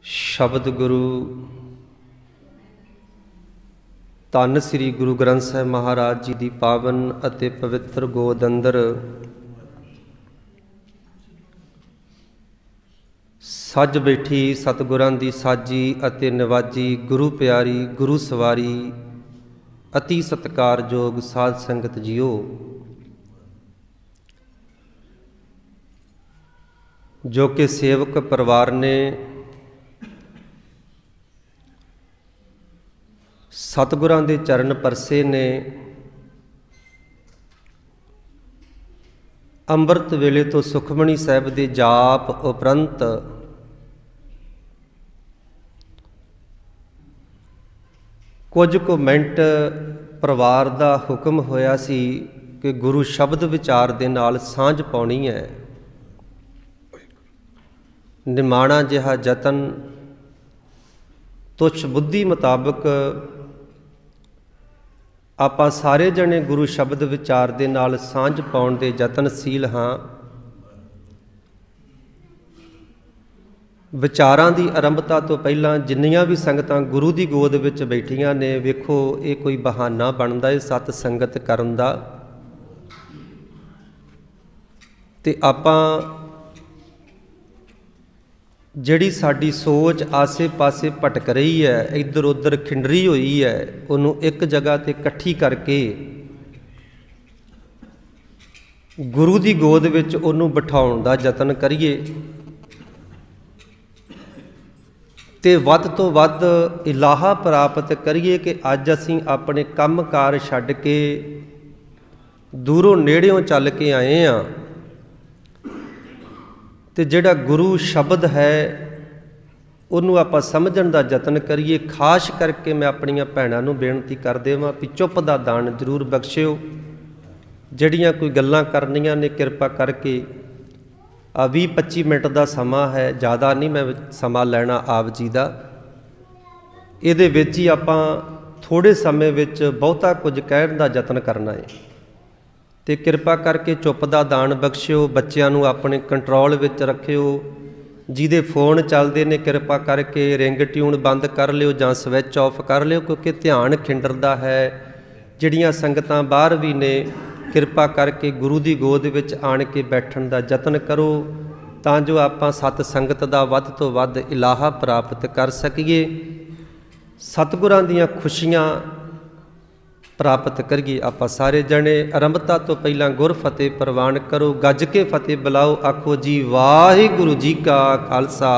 शब्द गुरु धन श्री गुरु ग्रंथ साहिब महाराज जी की पावन अते पवित्र गोद अंदर सज बैठी सतगुरां दी साजी अते निवाजी गुरु प्यारी गुरु सवारी अति सत्कारयोग साध संगत जियो। जो कि सेवक परिवार ने सतगुरां दे चरण परसे ने अंमृत वेले तो सुखमणी साहिब दे जाप उपरंत कुछ को मिनट परिवार दा हुक्म होया सी कि गुरु शब्द विचार दे नाल सांझ पाउणी है। निमाणा जिहा जतन तुच्छ बुद्धि मुताबक आपां सारे जने गुरु शब्द विचार दे नाल सांझ पाउण दे यतनशील हाँ। विचारां दी आरंभता तो पहलां जिन्नियां भी संगतां गुरु दी गोद विच बैठियां ने, वेखो ये कोई बहाना बनदा है सत संगत करन दा। ते आपां जिहड़ी साडी सोच आसे पासे भटक रही है, इधर उधर खिंडरी हुई है, उन्हों एक जगह ते इकट्ठी करके गुरु दी गोद विच उन्हों बिठाउण दा यतन करिए ते वध तो वध इलाहा प्राप्त करिए कि अज असीं अपने काम कार छड्ड के दूरों नेड़ियों चल के आए हाँ। ते जिहड़ा गुरु शब्द है उन्होंने आपां समझण दा यतन करिए। खास करके मैं अपनियां भैणां नूं बेनती कर देवां भी चुप दा दान जरूर बख्शिओ। जिहड़ियां कोई गल्लां करनियां ने किरपा करके 20-25 मिनट का समा है, ज़्यादा नहीं मैं समा लैना आप जी का। इहदे विच ही आपां थोड़े समय विच बहुता कुछ कहण दा यतन करना है। तो किरपा करके चुप दा दान बख्शिओ। बच्चों नूं अपने कंट्रोल विच रखिओ। जिहदे फोन चलते ने किरपा करके रिंग ट्यून बंद कर लिओ जां स्विच ऑफ कर लिओ, क्योंकि ध्यान खिंडरदा है। जिहड़ियां संगतां बाहर भी ने किरपा करके गुरु दी गोद विच आण के बैठण दा यतन करो, तां जो आपां सत संगत दा वध तो वध इलाहा प्राप्त कर सकीए, सतगुरां दीयां खुशियां प्राप्त करिए। आपां सारे जने आरंभता तो पहलां गुर फतेह प्रवान करो। गज के फतेह बुलाओ, आखो जी वाहिगुरु जी का खालसा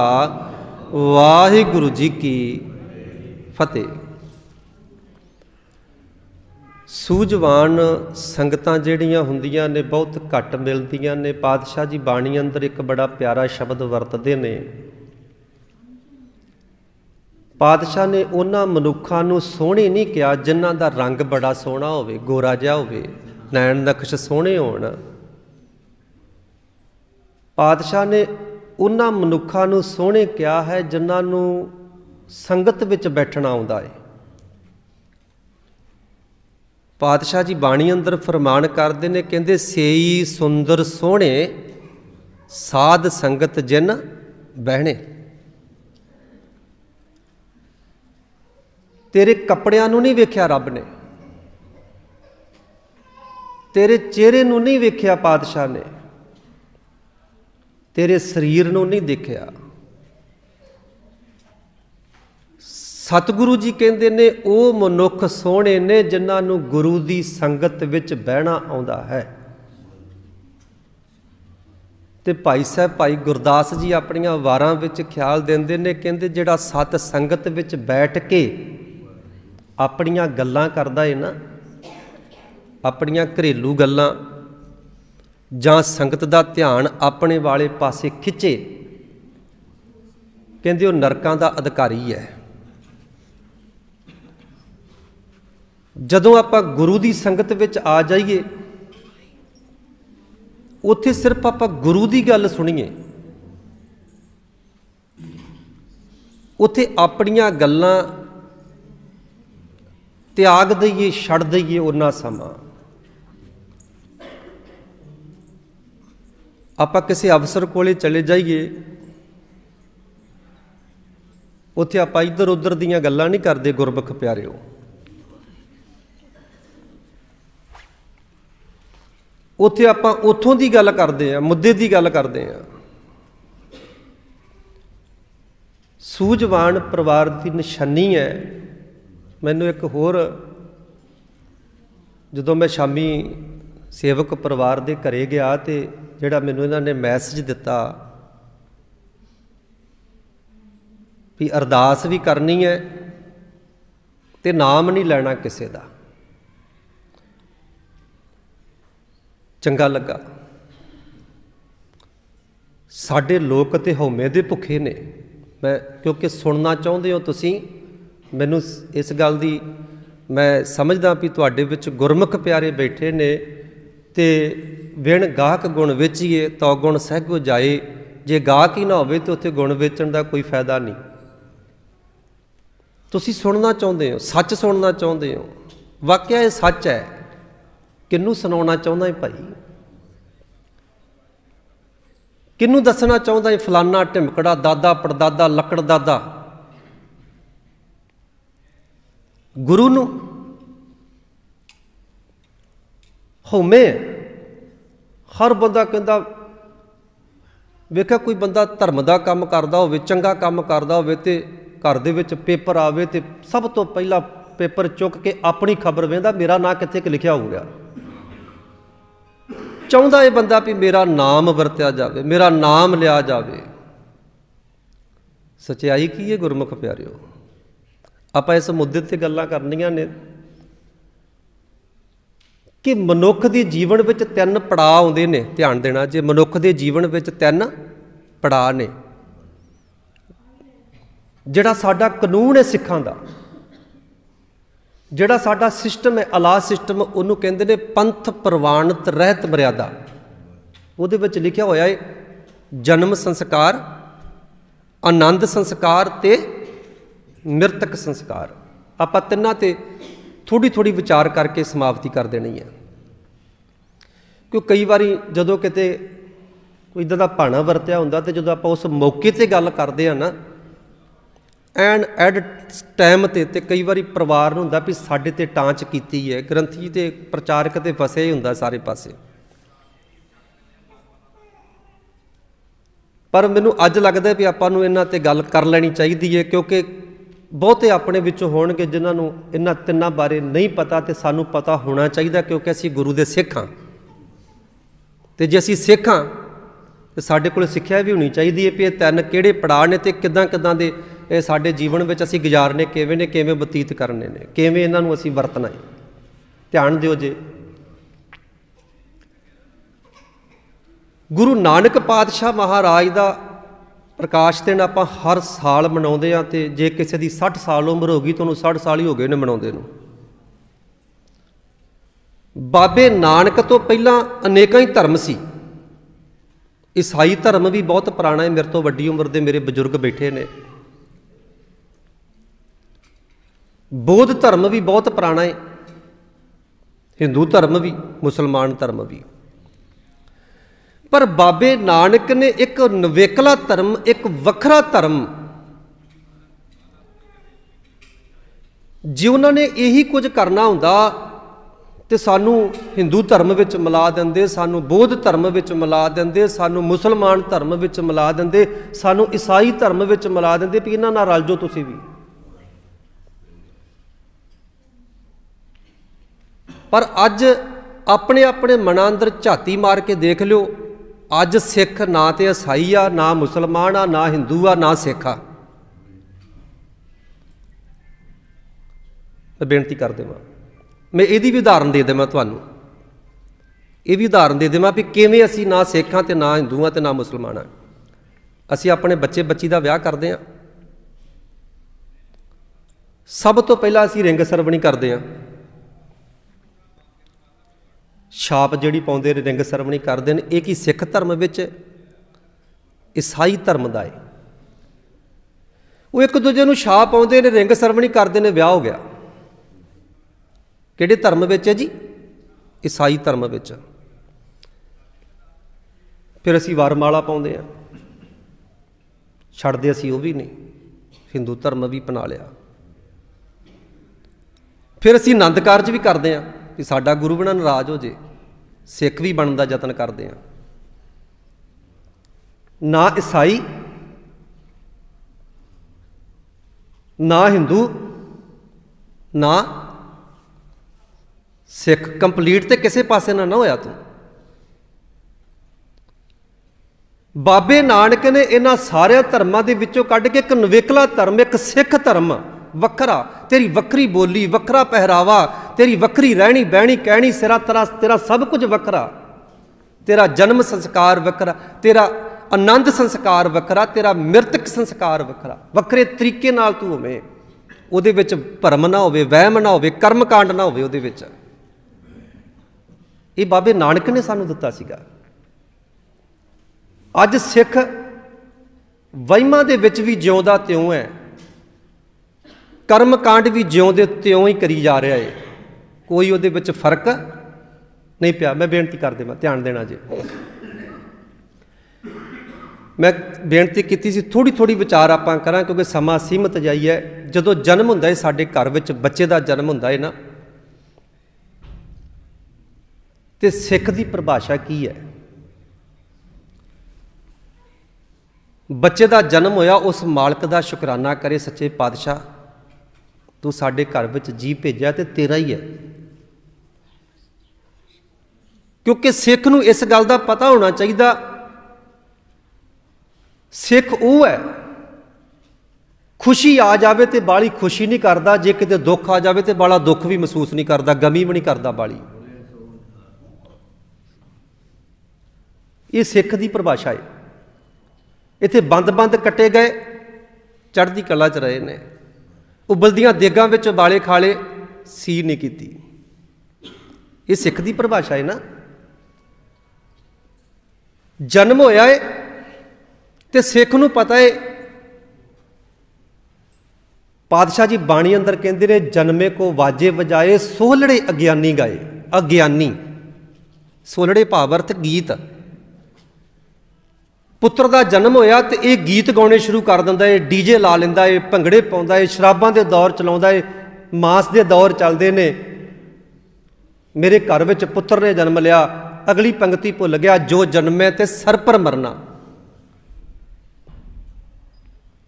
वाहिगुरु जी की फतेह। सूझवान संगतां जिहड़ियां हुंदियां ने बहुत घट मिलदियां ने। पातशाह जी बाणी अंदर एक बड़ा प्यारा शब्द वरतदे ने। पातशाह ने उन्हां मनुखां नूं सोहणे नहीं कहा जिन्हां दा रंग बड़ा सोहना होवे, गोरा जिहा होवे, नैन नक्श सोहणे होण। पातशाह ने उन्हां मनुखां नूं सोहणे कहा है जिन्हां नूं संगत विच बैठना आउंदा है। पातशाह जी बाणी अंदर फरमान करते हैं, कहते सेई सुंदर सोहणे साध संगत जिन बहने। तेरे कपड़ियां नूं नहीं वेख्या रब ने, तेरे चेहरे नूं नहीं वेख्या पातशाह ने, तेरे शरीर नूं नहीं देखिया। सतगुरु जी कहते ने वो मनुख सोहणे ने जिन्हां नूं गुरु की संगत विच बहना आउंदा है। ते भाई साहब भाई गुरदास जी अपनियां वारां विच ख्याल देंदे ने, कहंदे जिहड़ा सत संगत विच बैठ के अपनियां गल्लां करदा है ना, अपनियां घरेलू गल्लां जां संगत दा ध्यान अपने वाले पासे खिच्चे, कहंदे वो नरकां दा अधिकारी है। जदों आपां गुरु की संगत विच आ जाइए, उत्थे सिर्फ आपां गुरु की गल सुनीए, उत्थे अपनियां गल्लां त्याग दईए, छड़ दईए उन्ना समा। आपां किसी अफसर कोले चले जाइए, ਉੱਥੇ ਆਪਾਂ ਇੱਧਰ ਉੱਧਰ ਦੀਆਂ ਗੱਲਾਂ ਨਹੀਂ ਕਰਦੇ ਗੁਰਮੁਖ ਪਿਆਰਿਓ। ਉੱਥੇ ਆਪਾਂ ਉੱਥੋਂ ਦੀ ਗੱਲ ਕਰਦੇ ਹਾਂ, ਮੁੱਦੇ ਦੀ ਗੱਲ ਕਰਦੇ ਹਾਂ। ਸੂਝਵਾਨ ਪਰਿਵਾਰ ਦੀ ਨਿਸ਼ਾਨੀ ਹੈ। ਮੈਨੂੰ ਇੱਕ ਹੋਰ, ਜਦੋਂ ਮੈਂ ਸ਼ਾਮੀ ਸੇਵਕ ਪਰਿਵਾਰ ਦੇ ਘਰੇ ਗਿਆ ਤੇ ਜਿਹੜਾ ਮੈਨੂੰ ਇਹਨਾਂ ਨੇ ਮੈਸੇਜ ਦਿੱਤਾ ਵੀ ਅਰਦਾਸ ਵੀ ਕਰਨੀ ਹੈ ਤੇ ਨਾਮ ਨਹੀਂ ਲੈਣਾ ਕਿਸੇ ਦਾ, ਚੰਗਾ ਲੱਗਾ। ਸਾਡੇ ਲੋਕ ਤੇ ਹਉਮੈ ਦੇ ਭੁੱਖੇ ਨੇ। ਮੈਂ ਕਿਉਂਕਿ ਸੁਣਨਾ ਚਾਹੁੰਦੇ ਹੋ ਤੁਸੀਂ, ਮੈਨੂੰ ਇਸ ਗੱਲ ਦੀ ਮੈਂ ਸਮਝਦਾ ਵੀ ਤੁਹਾਡੇ ਵਿੱਚ ਗੁਰਮੁਖ ਪਿਆਰੇ ਬੈਠੇ ਨੇ ਤੇ ਵਿਣ ਗਾਹਕ ਗੁਣ ਵੇਚੀਏ ਤੋ ਗੁਣ ਸਹਿਗੋ ਜਾਏ। ਜੇ ਗਾਹਕ ਹੀ ਨਾ ਹੋਵੇ ਤਾਂ ਉੱਥੇ ਗੁਣ ਵੇਚਣ ਦਾ ਕੋਈ ਫਾਇਦਾ ਨਹੀਂ। ਤੁਸੀਂ ਸੁਣਨਾ ਚਾਹੁੰਦੇ ਹੋ, ਸੱਚ ਸੁਣਨਾ ਚਾਹੁੰਦੇ ਹੋ। ਵਾਕਿਆ ਇਹ ਸੱਚ ਹੈ, ਕਿਹਨੂੰ ਸੁਣਾਉਣਾ ਚਾਹੁੰਦਾ ਹੈ ਭਾਈ? ਕਿਹਨੂੰ ਦੱਸਣਾ ਚਾਹੁੰਦਾ ਹੈ ਫਲਾਨਾ ਢਿਮਕੜਾ ਦਾਦਾ ਪੜਦਾਦਾ ਲੱਕੜ ਦਾਦਾ? ਗੁਰੂ ਨੂੰ। ਹਉਮੈ ਹਰ ਬੰਦਾ ਕਹਿੰਦਾ, ਵੇਖਿਆ ਕੋਈ ਬੰਦਾ ਧਰਮ ਦਾ ਕੰਮ ਕਰਦਾ ਹੋਵੇ, ਚੰਗਾ ਕੰਮ ਕਰਦਾ ਹੋਵੇ ਤੇ ਘਰ ਦੇ ਵਿੱਚ ਪੇਪਰ ਆਵੇ ਤੇ ਸਭ ਤੋਂ ਪਹਿਲਾਂ ਪੇਪਰ ਚੁੱਕ ਕੇ ਆਪਣੀ ਖਬਰ ਵੇਂਦਾ, ਮੇਰਾ ਨਾਂ ਕਿੱਥੇ ਕਿ ਲਿਖਿਆ ਹੋ ਗਿਆ। ਚਾਹੁੰਦਾ ਇਹ ਬੰਦਾ ਵੀ ਮੇਰਾ ਨਾਮ ਵਰਤਿਆ ਜਾਵੇ, ਮੇਰਾ ਨਾਮ ਲਿਆ ਜਾਵੇ। ਸੱਚਾਈ ਕੀ ਹੈ ਗੁਰਮੁਖ ਪਿਆਰਿਓ? ਆਪਾਂ ਇਸ ਮੁੱਦੇ 'ਤੇ ਗੱਲਾਂ ਕਰਨੀਆਂ ਨੇ ਕਿ ਮਨੁੱਖ ਦੇ ਜੀਵਨ ਵਿੱਚ 3 ਪੜਾਅ ਆਉਂਦੇ ਨੇ। ਧਿਆਨ ਦੇਣਾ, ਜੇ ਮਨੁੱਖ ਦੇ ਜੀਵਨ ਵਿੱਚ 3 ਪੜਾਅ ਨੇ। ਜਿਹੜਾ ਸਾਡਾ ਕਾਨੂੰਨ ਹੈ ਸਿੱਖਾਂ ਦਾ, ਜਿਹੜਾ ਸਾਡਾ ਸਿਸਟਮ ਹੈ ਅਲਾਹ ਸਿਸਟਮ, ਉਹਨੂੰ ਕਹਿੰਦੇ ਨੇ ਪੰਥ ਪ੍ਰਵਾਨਿਤ ਰਹਿਤ ਮਰਿਆਦਾ। ਉਹਦੇ ਵਿੱਚ ਲਿਖਿਆ ਹੋਇਆ ਹੈ ਜਨਮ ਸੰਸਕਾਰ, ਆਨੰਦ ਸੰਸਕਾਰ ਤੇ ਮ੍ਰਿਤਕ ਸੰਸਕਾਰ। ਆਪਾਂ ਤਿੰਨਾਂ ਤੇ ਥੋੜ੍ਹੀ ਥੋੜ੍ਹੀ ਵਿਚਾਰ ਕਰਕੇ ਸਮਾਪਤੀ ਕਰ ਦੇਣੀ ਹੈ। ਕਿਉਂ ਕਈ ਵਾਰੀ ਜਦੋਂ ਕਿਤੇ ਕੋਈ ਇੱਦਾਂ ਦਾ ਭਾਣਾ ਵਰਤਿਆ ਹੁੰਦਾ ਤੇ ਜਦੋਂ ਆਪਾਂ ਉਸ ਮੌਕੇ 'ਤੇ ਗੱਲ ਕਰਦੇ ਹਾਂ ਨਾ ਐਂਡ ਐਡ ਟਾਈਮ 'ਤੇ ਕਈ ਵਾਰੀ ਪਰਿਵਾਰ ਨੂੰ ਹੁੰਦਾ ਵੀ ਸਾਡੇ 'ਤੇ ਟਾਂਚ ਕੀਤੀ ਹੈ। ਗ੍ਰੰਥੀ ਤੇ ਪ੍ਰਚਾਰਕ ਤੇ ਫਸਿਆ ਹੀ ਹੁੰਦਾ ਸਾਰੇ ਪਾਸੇ। ਪਰ ਮੈਨੂੰ ਅੱਜ ਲੱਗਦਾ ਵੀ ਆਪਾਂ ਨੂੰ ਇਹਨਾਂ 'ਤੇ ਗੱਲ ਕਰ ਲੈਣੀ ਚਾਹੀਦੀ ਹੈ, ਕਿਉਂਕਿ ਬਹੁਤੇ ਆਪਣੇ ਵਿੱਚੋਂ ਹੋਣਗੇ ਜਿਨ੍ਹਾਂ ਨੂੰ ਇਹਨਾਂ ਤਿੰਨਾਂ ਬਾਰੇ ਨਹੀਂ ਪਤਾ ਤੇ ਸਾਨੂੰ ਪਤਾ ਹੋਣਾ ਚਾਹੀਦਾ, ਕਿਉਂਕਿ ਅਸੀਂ ਗੁਰੂ ਦੇ ਸਿੱਖ ਹਾਂ। ਤੇ ਜੇ ਅਸੀਂ ਸਿੱਖ ਹਾਂ ਤੇ ਸਾਡੇ ਕੋਲ ਸਿੱਖਿਆ ਵੀ ਹੋਣੀ ਚਾਹੀਦੀ ਹੈ ਵੀ ਇਹ 3 ਕਿਹੜੇ ਪੜਾਅ ਨੇ ਤੇ ਕਿੱਦਾਂ ਕਿੱਦਾਂ ਦੇ ਇਹ ਸਾਡੇ ਜੀਵਨ ਵਿੱਚ ਅਸੀਂ ਗੁਜ਼ਾਰਨੇ ਕਿਵੇਂ ਨੇ, ਕਿਵੇਂ ਬਤੀਤ ਕਰਨੇ ਨੇ, ਕਿਵੇਂ ਇਹਨਾਂ ਨੂੰ ਅਸੀਂ ਵਰਤਣਾ ਹੈ। ਧਿਆਨ ਦਿਓ ਜੇ ਗੁਰੂ ਨਾਨਕ ਪਾਤਸ਼ਾਹ ਮਹਾਰਾਜ ਦਾ ਪ੍ਰਕਾਸ਼ ਦਿਨ ਆਪਾਂ ਹਰ ਸਾਲ ਮਨਾਉਂਦੇ ਹਾਂ। ਤੇ ਜੇ ਕਿਸੇ ਦੀ 60 ਸਾਲ ਉਮਰ ਹੋ ਗਈ, ਤੁਹਾਨੂੰ 60 ਸਾਲ ਹੀ ਹੋ ਗਏ ਨੇ ਮਨਾਉਂਦੇ ਨੂੰ। ਬਾਬੇ ਨਾਨਕ ਤੋਂ ਪਹਿਲਾਂ ਅਨੇਕਾਂ ਹੀ ਧਰਮ ਸੀ। ਈਸਾਈ ਧਰਮ ਵੀ ਬਹੁਤ ਪੁਰਾਣਾ ਹੈ। ਮੇਰੇ ਤੋਂ ਵੱਡੀ ਉਮਰ ਦੇ ਮੇਰੇ ਬਜ਼ੁਰਗ ਬੈਠੇ ਨੇ। ਬੌਧ ਧਰਮ ਵੀ ਬਹੁਤ ਪੁਰਾਣਾ ਹੈ। ਹਿੰਦੂ ਧਰਮ ਵੀ, ਮੁਸਲਮਾਨ ਧਰਮ ਵੀ। ਪਰ ਬਾਬੇ ਨਾਨਕ ਨੇ ਇੱਕ ਨਵੇਕਲਾ ਧਰਮ, ਇੱਕ ਵੱਖਰਾ ਧਰਮ, ਜੇ ਉਹਨਾਂ ਨੇ ਇਹੀ ਕੁਝ ਕਰਨਾ ਹੁੰਦਾ ਤੇ ਸਾਨੂੰ ਹਿੰਦੂ ਧਰਮ ਵਿੱਚ ਮਿਲਾ ਦਿੰਦੇ, ਸਾਨੂੰ ਬੌਧ ਧਰਮ ਵਿੱਚ ਮਿਲਾ ਦਿੰਦੇ, ਸਾਨੂੰ ਮੁਸਲਮਾਨ ਧਰਮ ਵਿੱਚ ਮਿਲਾ ਦਿੰਦੇ, ਸਾਨੂੰ ਈਸਾਈ ਧਰਮ ਵਿੱਚ ਮਿਲਾ ਦਿੰਦੇ ਵੀ ਇਹਨਾਂ ਨਾਲ ਰਲ ਜਾਓ ਤੁਸੀਂ ਵੀ। ਪਰ ਅੱਜ ਆਪਣੇ ਆਪਣੇ ਮਨਾਂ ਅੰਦਰ ਝਾਤੀ ਮਾਰ ਕੇ ਦੇਖ ਲਿਓ, ਅੱਜ ਸਿੱਖ ਨਾ ਤੇ ਈਸਾਈ ਆ, ਨਾ ਮੁਸਲਮਾਨ ਆ, ਨਾ ਹਿੰਦੂ ਆ, ਨਾ ਸਿੱਖ ਆ। ਮੈਂ ਬੇਨਤੀ ਕਰ ਦੇਵਾਂ, ਮੈਂ ਇਹਦੀ ਵੀ ਉਦਾਹਰਨ ਦੇ ਦੇਵਾਂ ਤੁਹਾਨੂੰ, ਇਹ ਵੀ ਉਦਾਹਰਨ ਦੇ ਦੇਵਾਂ ਵੀ ਕਿਵੇਂ ਅਸੀਂ ਨਾ ਸਿੱਖ ਹਾਂ ਤੇ ਨਾ ਹਿੰਦੂ ਹਾਂ ਤੇ ਨਾ ਮੁਸਲਮਾਨ ਹਾਂ। ਅਸੀਂ ਆਪਣੇ ਬੱਚੇ ਬੱਚੀ ਦਾ ਵਿਆਹ ਕਰਦੇ ਹਾਂ, ਸਭ ਤੋਂ ਪਹਿਲਾਂ ਅਸੀਂ ਰਿੰਗ ਸਰਵਣੀ ਕਰਦੇ ਹਾਂ। ਛਾਪ ਜਿਹੜੀ ਪਾਉਂਦੇ ਨੇ, ਰਿੰਗ ਸਰਵਣੀ ਕਰਦੇ ਨੇ। ਇਹ ਕੀ ਸਿੱਖ ਧਰਮ ਵਿੱਚ, ਈਸਾਈ ਧਰਮ ਦਾ ਹੈ। ਉਹ ਇੱਕ ਦੂਜੇ ਨੂੰ ਛਾਪ ਪਾਉਂਦੇ ਨੇ, ਰਿੰਗ ਸਰਵਣੀ ਕਰਦੇ ਨੇ, ਵਿਆਹ ਹੋ ਗਿਆ। ਕਿਹੜੇ ਧਰਮ ਵਿੱਚ ਹੈ ਜੀ? ਈਸਾਈ ਧਰਮ ਵਿੱਚ। ਫਿਰ ਅਸੀਂ ਵਰਮਾਲਾ ਪਾਉਂਦੇ ਹਾਂ, ਛੱਡਦੇ ਅਸੀਂ ਉਹ ਵੀ ਨਹੀਂ। हिंदू धर्म भी अपना लिया। फिर असीं आनंद कारज भी करते हैं कि साडा गुरु बिना नाराज हो जे, सिख भी बनने का यतन करते हैं। ना ईसाई ना हिंदू ना सिख, कंप्लीट तो किसी पासे ना होया तू। बाबे नानक ने इन्हां सारे धर्मां दे विचों कढ के एक नवेकला धर्म, एक सिख धर्म, वखरा, तेरी वक्री बोली, वखरा पहरावा, तेरी वक्री रहनी बहनी कहनी, सिरा तेरा सब कुछ वखरा, तेरा जन्म संस्कार वखरा, तेरा आनंद संस्कार वखरा, तेरा मृतक संस्कार वखरा, वखरे तरीके नाल तू होवे, उहदे विच भरम ना होवे, वहम ना होवे, कर्म कांड ना होवे उहदे विच। ये बाबे नानक ने सानू दिता सीगा। अज सिख वहिमां दे विच भी जिउंदा त्यों है, कर्म कांड भी ज्यों दे त्यों ही करी जा रहा है, कोई उहदे विच फर्क नहीं पिया। मैं बेनती कर देवां, ध्यान देना जी। मैं बेनती की सी थोड़ी थोड़ी विचार आपां करां क्योंकि समा सीमित जाई है। जदों जन्म हुंदा है साडे घर विच, बच्चे दा जन्म हुंदा है ना, ते सिख दी परिभाषा की है? बच्चे का जन्म होया उस मालक का शुकराना करे, सच्चे पातशाह तू साडे घर विच जी भेजा तो तेरा ही है। क्योंकि सिख नूं इस गल का पता होना चाहिए, सिख वो है खुशी आ जाए तो बाली खुशी नहीं करता, जे किते दुख आ जाए तो बाला दुख भी महसूस नहीं करता, गमी भी नहीं करता बाली। ये सिख की परिभाषा है। इत्थे बंद बंद कट्टे गए, चढ़ती कला च रहे ने, उबलदियां देगां विच वाले खाले सी नहीं कीती। ये सिख की परिभाषा है ना। जन्म होया है तो सिख नूं पता है, पातशाह जी बाणी अंदर कहते ने, जन्मे को वाजे बजाए सोहलड़े अज्ञानी गाए। अज्ञानी सोहलड़े भाव अर्थ गीत। पुत्र का जन्म होया तो यह गीत गाने शुरू कर दिंदा है, डीजे ला लेंदा है, भंगड़े पाउंदा है, शराबां दे दौर चलाउंदा है, मास के दौर चलते ने। मेरे घर विच पुत्र ने जन्म लिया, अगली पंक्ति भुल गया, जो जन्मे ते सर पर मरना।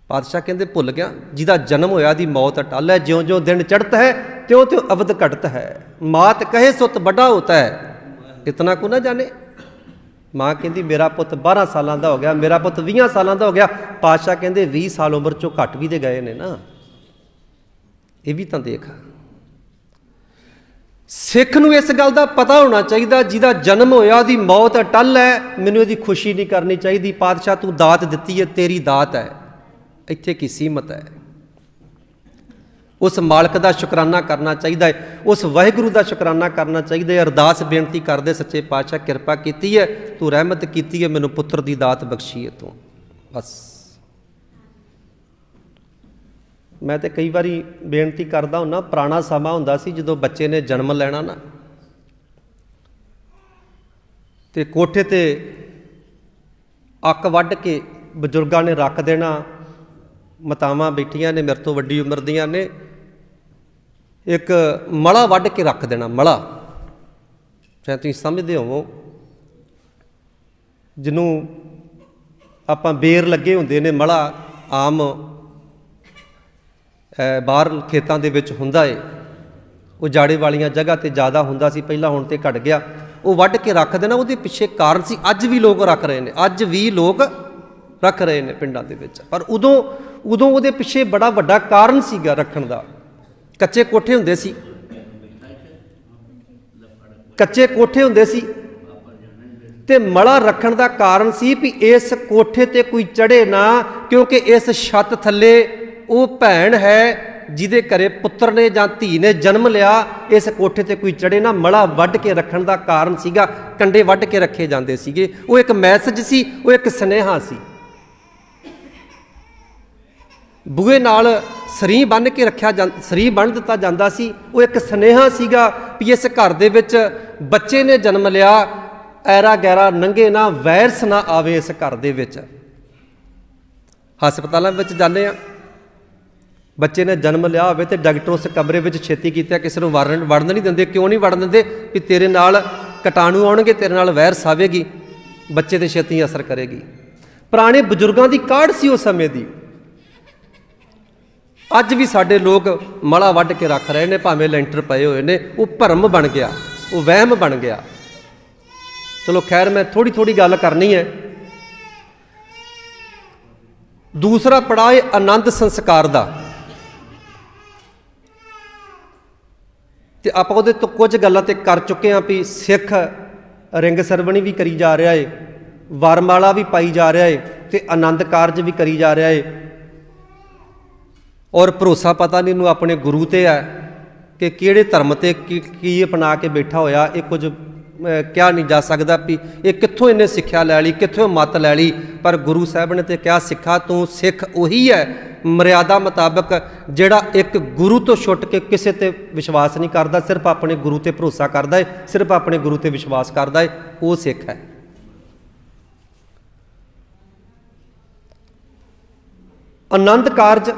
पातशाह कहते भुल गया, जिदा जन्म होया दी मौत अटल है, ज्यों ज्यों दिन चढ़ता है त्यों त्यों अवध घटता है। मात कहे सुत बड़ा होता है, इतना को ना जाने। माँ कहती मेरा पुत 12 सालों का हो गया, मेरा पुत 20 सालों का हो गया। पातशाह कहते 20 साल उम्र चो घट भी तो गए ने ना, ये भी तो देख। सिख नूं इस गल का पता होना चाहिए, जिदा जन्म होया दी मौत अटल है, मैनूं इहदी खुशी नहीं करनी चाहिए। पातशाह तू दात दिती है, तेरी दात है, इत्थे की सीमत है। उस मालक का शुकराना करना चाहिए, उस वाहिगुरू का शुकराना करना चाहिए। अरदास बेनती करते, सच्चे पातशाह किरपा की है, तू रहमत की है, मैनू पुत्र की दात बख्शी है तू। बस मैं तो कई बारी बेनती करता हूँ, पुराना समा हुंदा सी जदों बच्चे ने जन्म लेना ना, तो कोठे ते अक वढ़ के बजुर्गों ने रख देना। मातावां बैठियां ने मेरे तो वड्डी उम्र दियां ने, एक मड़ा वढ़ के रख देना। मड़ा शायद तुसीं समझदे होवो, जिन्हों आपां बेर लगे हुंदे ने, मड़ा आम बाहर खेतों के विच हुंदा है, वो जाड़े वालियां जगह ते ज़्यादा हुंदा सी पहला, हुण ते घट गया। वो वढ़ के रख देना, उहदे पिछे कारण सी, अज भी लोग रख रहे हैं, अज भी लोग रख रहे हैं पिंडां दे विच। पर उदों उहदे पिछे बड़ा वड्डा कारण सीगा रखण दा। कच्चे कोठे हुंदे सी, कच्चे कोठे हुंदे सी ते मड़ा रखण दा कारण सी भी इस कोठे ते कोई चढ़े ना, क्योंकि इस छत थल्ले वो भैन है जिहदे घरे पुत्र ने जां धी ने जन्म लिया, इस कोठे ते कोई चढ़े ना। मड़ा वढ़ के रखण दा कारण सीगा, कंडे वढ़ के रखे जांदे सीगे। वो एक मैसेज सी, वो एक सुनेहा सी। बूहे नाल सरी बन के रखा सरी बन दिता जाता सी, वो एक सुनेहा सीगा भी इस घर दे विच बच्चे ने जन्म लिया, ऐरा गैरा नंगे ना, वायरस ना आवे इस घर दे विच। हस्पतालों में जाने बच्चे ने जन्म लिया होवे ते डॉक्टर उस कमरे में छेती कीता किसी को वड़न नहीं देंगे। क्यों नहीं वड़न देंगे? भी तेरे नाल कीटाणु आउणगे, तेरे नाल वायरस आवेगी, बच्चे ते छेती असर करेगी। पुराने बजुर्गों की काढ़ सी उस समय की। अज भी साडे लोग मला वढ़ के रख रहे हैं, भावें लेंटर पए हुए ने, वो भरम बन गया, वो वहम बन गया। चलो खैर, मैं थोड़ी थोड़ी गल करनी है। दूसरा पड़ाव है आनंद संस्कार का। तो आप तो कुछ गल्लां ते कर चुके हैं भी सिख रिंग सरवणी भी करी जा रहा है, वरमाला भी पाई जा रहा है, तो आनंद कारज भी करी जा रहा है। और भरोसा पता नहीं इनू अपने गुरु ते है कि किहड़े धर्म ते की अपना के बैठा होया। ये कुछ क्या नहीं जा सकता भी ये कित्थों इन्हें सिक्ख्या लै ली, कित्थों मत लै ली। पर गुरु साहब ने तो क्या सिखा, तू सिख उही है मर्यादा मुताबक जिहड़ा एक गुरु तो छुट के किसी ते विश्वास नहीं करता, सिर्फ अपने गुरु ते भरोसा करता है, सिर्फ अपने गुरु ते विश्वास करता है, वो सिख है। आनंद कारज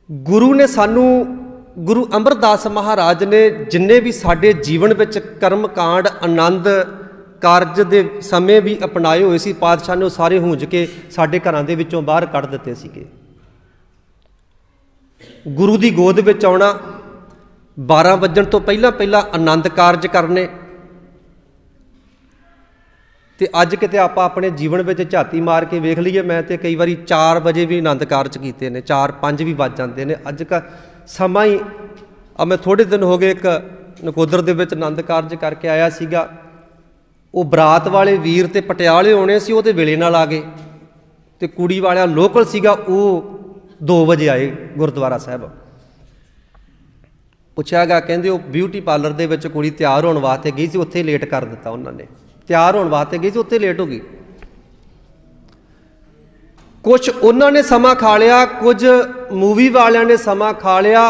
गुरु ने सानू, गुरु अमरदास महाराज ने जिन्ने भी साडे जीवन विच कर्म कांड आनंद कारज दे समय भी अपनाए हुए सी, पातशाह ने वो सारे हूंज के साडे घरां दे विचों बाहर कढ़ दिते सीगे। गुरु दी गोद विच आउणा, 12 वजण तो पहला पहला आनंद कारज करने। तो अज किते आपां अपने जीवन विच झाती मार के वेख लीए, मैं तो कई बारी 4 वजे भी आनंद कारज कीते ने, 4-5 भी वज जाते हैं। अज का समा ही अब मैं थोड़े दिन हो गए एक नकोदर दे विच आनंद कारज करके आया सीगा। वो बरात वाले वीर ते पटियाले आने सी, वो वेले नाल आ गए, तो कुड़ी वाला लोकल सीगा वो 2 बजे आए गुरुद्वारा साहब। पुछया गया, कहंदे वो ब्यूटी पार्लर दे विच कुड़ी तैयार होने वास्ते गई सी, उत्थे लेट कर दिता उन्होंने, तैयार होने वास्ते गई सी, उत्थे लेट हो गई। कुछ उन्होंने समा खा लिया, कुछ मूवी वालियां ने समा खा लिया।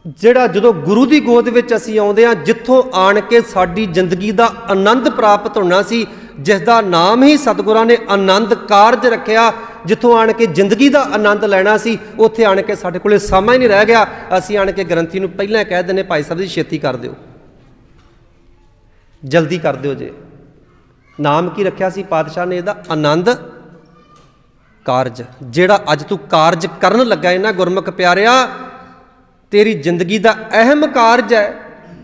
जिहड़ा जदों गुरु की गोद विच असीं आउंदे हां, जिथों आण के साडी जिंदगी का आनंद प्राप्त होना सी, जिसका नाम ही सतगुरां ने आनंद कारज रखिया, जिथों आण के जिंदगी का आनंद लैना सी, उत्थे आण के साडे कोले समा ही नहीं रह गया। असीं आण के ग्रंथी नूं पहलां कह दिंदे, भाई साहब जी छेती कर दिओ, जल्दी कर दिओ जे। नाम की रखिया सी पातशाह ने इहदा? आनंद कारज। जिहड़ा अज तू कारज करन लगा है ना गुरमुख प्यारिया, तेरी जिंदगी का अहम कारज है।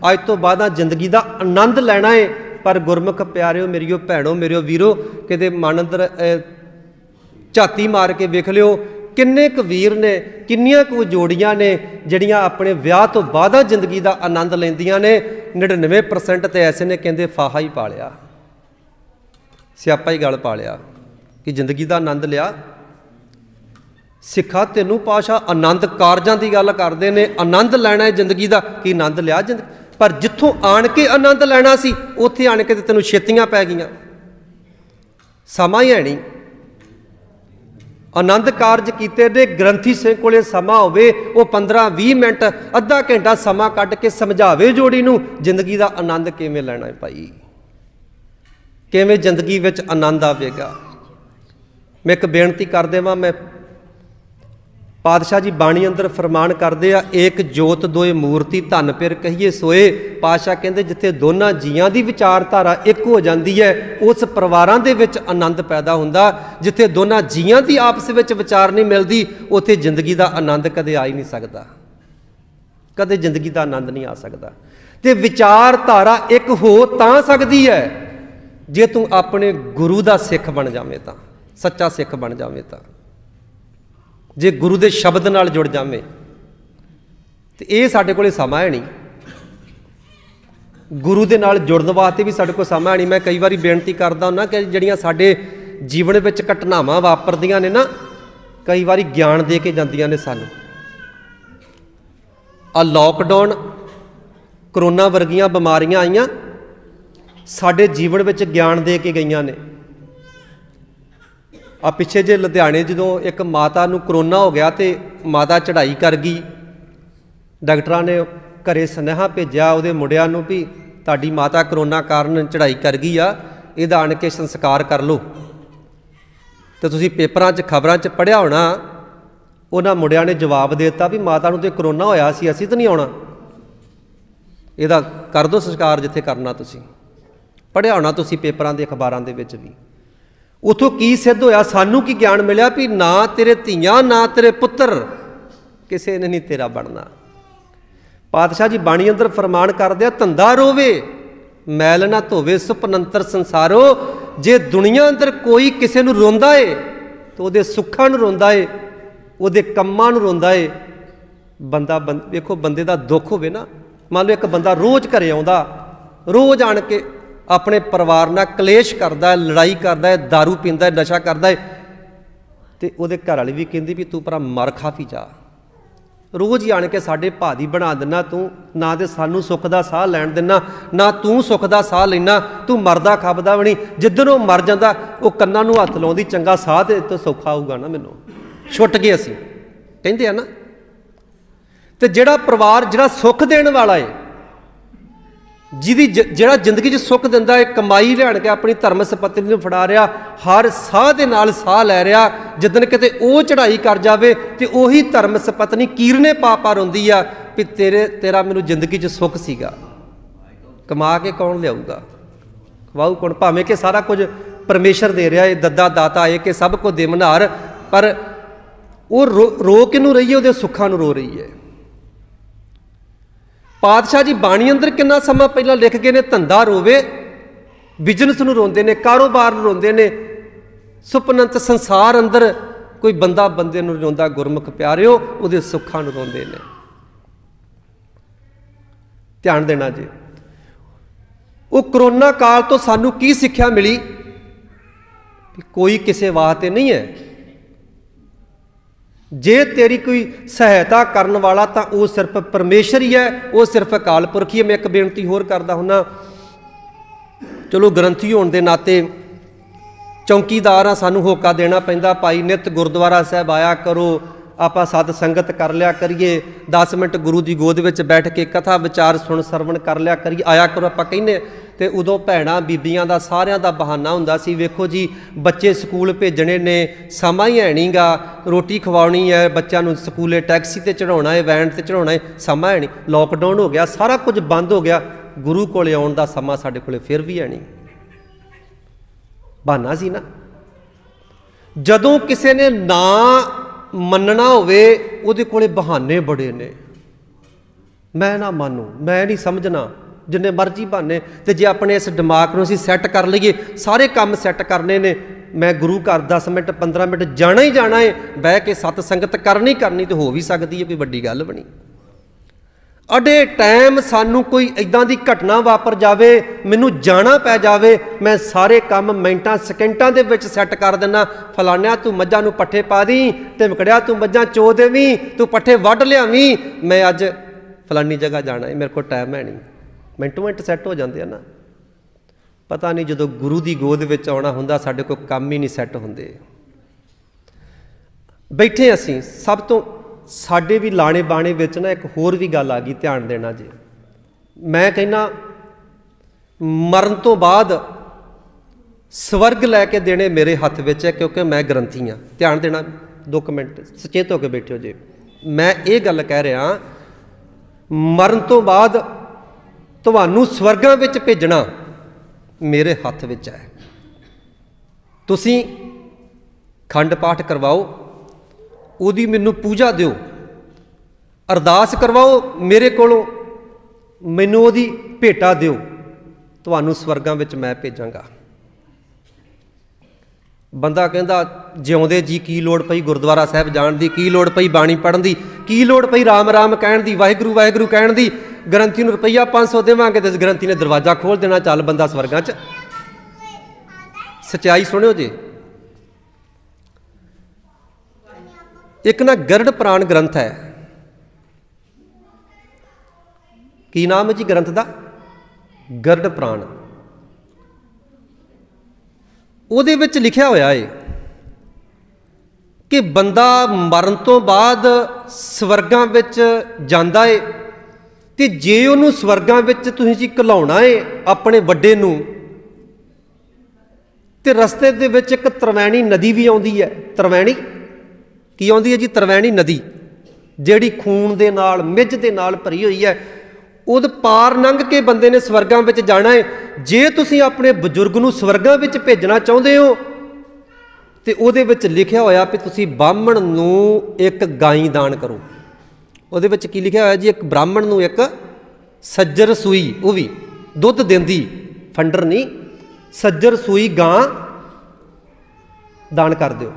अज तो बाद जिंदगी का आनंद लैना है। पर गुरमुख प्यारिओ, मेरियो भैणों, मेरियो वीरो, किते मन अंदर झाती मार के वेख लिओ, किन्ने क वीर ने, किन्नियां क जोड़ियां ने जिहड़ियां अपने विआह तो बाद जिंदगी का आनंद लैंदियां ने। 99% तो ऐसे ने कहंदे फाहा ही पा लिया, सियापा ही गल पा लिया कि जिंदगी का आनंद लिया। सिखा तेनू पातशाह आनंद कारजां की गल करते हैं, आनंद लैना है जिंदगी का, कि आनंद लिया पर जिथों आण के आनंद लैना सी, उत्थे आण के ते तैनूं छेतियां पै गईयां, समा ही है नहीं। आनंद कारज कीते दे ग्रंथी सिंह कोले समा होवे, वो 15-20 मिनट अद्धा घंटा समा कढ के समझावे जोड़ी नूं जिंदगी का आनंद किवें लैना है भाई, किवें जिंदगी विच आनंद आवेगा। मैं एक बेनती कर देवां, मैं पातशाह जी बाणी अंदर फरमान करते आ, एक जोत दोए मूर्ति धन फिर कहिए सोए। पातशाह कहते जिथे दोनों जियां की विचारधारा एक हो जाती है, उस परिवारां दे विच आनंद पैदा हुंदा। जिथे दोनों जियां की आपस विच विचार नहीं मिलती, उत्थे जिंदगी का आनंद कदे आ ही नहीं सकता, कदे जिंदगी का आनंद नहीं आ सकता। ते विचारधारा एक हो तां सकती है जे तू अपने गुरु का सिख बन जावे, तां सच्चा सिख बन जावे, तां जे गुरु के शब्द नाल जुड़ जावे। तो ये साडे कोले समा है नहीं, गुरु के नाल जुड़न वास्ते भी साडे कोल समा है नहीं। मैं कई बारी बेनती करदा हुंदा कि जिहड़ियां साडे जीवन विच घटनावां वापरदियां ने ना, कई बारी ज्ञान दे के जांदियां ने सानूं। आ लॉकडाउन, करोना वर्गियां बीमारियां आईयां, साडे जीवन विच ज्ञान दे के गईयां ने। आ पिछे जे लुधियाने जदों एक माता नूं करोना हो गया तो माता चढ़ाई कर गई, डॉक्टरां ने घरे सुनेहा भेजा उहदे मुंडिਆਂ नूं भी तुहाडी माता करोना कारण चढ़ाई कर गई आ, इहदा आण के संस्कार कर लो। तो तुसीं पेपरां 'च खबरां 'च पढ़िया होना, उन्हां मुंडिਆਂ ने जवाब देता भी माता नूं ते करोना होया सी, असीं तो नहीं आउणा, इहदा कर दो संस्कार जिथे करना। तुसीं पढ़िया होना तुसीं पेपरां दे अखबारां दे विच भी। उत्थों की सिद्ध होया, सानूं की ज्ञान मिलिया भी ना तेरे धीआं ना तेरे पुत्तर किसी ने नहीं तेरा बनना। पातशाह जी बाणी अंदर फरमान करदे, धंधा रोवे मैल ना धोवे सुपनंतर संसारो। जे दुनिया अंदर कोई किसी नूं रोंदा है तो उहदे सुखां नूं रोंदा है, उहदे कम्मां नूं रोंदा है। बंदा देखो बंदे दा दुख होवे ना, मान लो एक बंदा रोज़ घरे आउंदा, रोज़ आण के अपने परिवार नाल कलेश करदा है, लड़ाई करदा है, दारू पींदा है, नशा करदा है, ते उहदे घर वाली भी कहंदी भी तू भरा मर खा पी जा, रोज़ ही आण के साडे भादी बना दिना तू, ना ते सानू सुख दा साह लैण दिना, ना तू सुख दा साह लेना, तू मरदा खपदा भी नहीं। जिद्दन वो मर जांदा वो कन्नां नूं हत्थ लाउंदी, चंगा साह ते तो सौखा आऊगा ना, मैनूं छुट गए असीं कहंदे आ ना। ते जिहड़ा परिवार जिहड़ा सुख देण वाला है, जिहदी जिहड़ा जिंदगी 'च सुख दिंदा है, कमाई लिआण के अपनी धर्म सपत्नी नूं फड़ा रिहा, हर साह दे नाल साह लै रिहा, जिद्दन किते ओह चढ़ाई कर जावे ते ओही धर्म सपत्नी कीरने पा पा रोंदी आ भी तेरा मैनूं जिंदगी 'च सुख सीगा, कमा के कौन लिआऊगा, खवाऊ कौन। भावें कि सारा कुछ परमेशर दे रिहा है, दद्दा दाता है कि सब कुछ देमनहार, पर वो रो किनूं रही है, उहदे सुखां नूं रो रही है। पातशाह जी बाणी अंदर कितना समा पहला लिख गए ने, धंधा रोवे बिजनस नूं रोंदे ने, कारोबार नूं रोंदे ने, सुपनंत संसार अंदर कोई बंदा बंदे नूं रोंदा, गुरमुख प्यारिओ उहदे सुखां नूं रोंदे ने। ध्यान देना जी। वो करोना काल तो सानू की सिक्ख्या मिली, कोई किसी वास्ते नहीं है, जे तेरी कोई सहायता करने वाला तो वह सिर्फ परमेश्वर ही है, वह सिर्फ अकाल पुरख ही है। मैं एक बेनती होर करदा हुन्ना, चलो ग्रंथी होने के नाते चौकीदार सानू होका देना पैंदा, भाई नित गुरुद्वारा साहब आया करो, आपां सत संगत कर लिया करिए, 10 मिनट गुरु की गोद में बैठ के कथा विचार सुन सरवण कर लिया करिए, आया करो आपां कहने। तो उदों भैणां बीबियां दा सारियां दा बहाना हुंदा सी, वेखो जी बच्चे स्कूल भेजने ने, समा ही है नहीं गा, रोटी खवाउणी है बच्चों नूं, स्कूले टैक्सी ते चढ़ाउणा है, वैन ते चढ़ाउणा है, समा है नहीं, लॉकडाउन हो गया, सारा कुछ बंद हो गया, गुरु कोले आउण दा समा साडे कोले फिर भी है नहीं। बहाना सी ना। जदों किसी ने ना मनना होवे उहदे कोले बहाने बड़े ने, मैं ना मानूं, मैं नहीं समझना, जिन्ने मर्जी बहाने। तो जे अपने इस दिमाग को असीं सैट कर लईए, सारे काम सैट करने ने, मैं गुरु घर 10 मिनट 15 मिनट जाना ही जाना है, बह के सत संगत करनी करनी, तो हो भी सकती है, कोई वड्डी गल बनी। अडे टाइम सानू कोई इदां दी घटना वापर जावे, मैनू जाना पै जावे, मैं सारे काम मिनटां सैकंटां दे विच सैट कर देना। फलाणिया तू मੱਝਾਂ नू पट्ठे पा दी, टिमकड़िया तू मੱਝਾਂ चो देवी, तू पट्ठे वढ लियावी, मैं अज फलानी जगह जाना है, मेरे को टाइम है नहीं, मिनटों मिनट सैट हो जाते हैं ना। पता नहीं जो गुरु की गोद में आना होंदा साडे कोल काम ही नहीं सैट होंदे। बैठे असीं सब तो साडे भी लाणे बाणे विच ना एक होर भी गल आ गई, ध्यान देना जी। मैं कहना मरण तो बाद स्वर्ग लैके देने मेरे हथ विच है, क्योंकि मैं ग्रंथी हाँ। ध्यान देना, 2 मिनट सचेत होकर बैठो जी। मैं ये गल कह रहा, मरण तो बाद तुहानू स्वर्गां विच भेजना मेरे हथ विच है। तुसीं खंड पाठ करवाओ, उहदी मैनू पूजा दिओ, अरदास करवाओ मेरे कोलों, मैनू उहदी भेटा दिओ, तुहानू स्वर्गां विच मैं भेजांगा। बंदा कहंदा जिउंदे जी की लोड़ पई गुरुद्वारा साहब जाण दी, की लोड़ पई बाणी पढ़न दी, की लोड़ पई राम राम कहण दी, वाहिगुरू वाहिगुरू कहण दी, ग्रंथी नूं रुपया 500 देवांगे तो ग्रंथी ने दरवाजा खोल देना, चल बंदा स्वर्गां च। सच्चाई सुनियो जी। एक ना गरड़ पुराण ग्रंथ है, की नाम है जी ग्रंथ का? गरड़ पुराण। ਉਹਦੇ ਵਿੱਚ लिखिया होया है कि बंदा मरण तो बाद स्वर्गां विच जांदा है, ते जे उहनूं स्वर्गां विच तुसीं जी घलाउणा है अपने वड्डे नूं, ਤੇ ਰਸਤੇ ਦੇ ਵਿੱਚ ਇੱਕ ਤਰਵੈਣੀ ਨਦੀ ਵੀ ਆਉਂਦੀ ਹੈ। ਤਰਵੈਣੀ ਕੀ ਆਉਂਦੀ ਹੈ ਜੀ? ਤਰਵੈਣੀ ਨਦੀ, ਜਿਹੜੀ ਖੂਨ ਦੇ ਨਾਲ, ਮਿੱਝ ਦੇ ਨਾਲ ਭਰੀ ਹੋਈ ਹੈ। ਉਹਦੇ ਪਾਰ ਲੰਘ ਕੇ ਬੰਦੇ ਨੇ ਸਵਰਗਾਂ ਵਿੱਚ ਜਾਣਾ ਹੈ। ਜੇ ਤੁਸੀਂ ਆਪਣੇ ਬਜ਼ੁਰਗ ਨੂੰ ਸਵਰਗਾਂ ਵਿੱਚ ਭੇਜਣਾ ਚਾਹੁੰਦੇ ਹੋ ਤੇ ਉਹਦੇ ਵਿੱਚ ਲਿਖਿਆ ਹੋਇਆ ਵੀ ਤੁਸੀਂ ਬ੍ਰਾਹਮਣ ਨੂੰ ਇੱਕ ਗਾਈ ਦਾਨ ਕਰੋ। ਉਹਦੇ ਵਿੱਚ ਕੀ ਲਿਖਿਆ ਹੋਇਆ ਜੀ? ਇੱਕ ਬ੍ਰਾਹਮਣ ਨੂੰ ਇੱਕ ਸੱਜਰ ਸੂਈ, ਉਹ ਵੀ ਦੁੱਧ ਦਿੰਦੀ, ਫੰਡਰ ਨਹੀਂ, ਸੱਜਰ ਸੂਈ ਗਾਂ ਦਾਨ ਕਰ ਦਿਓ।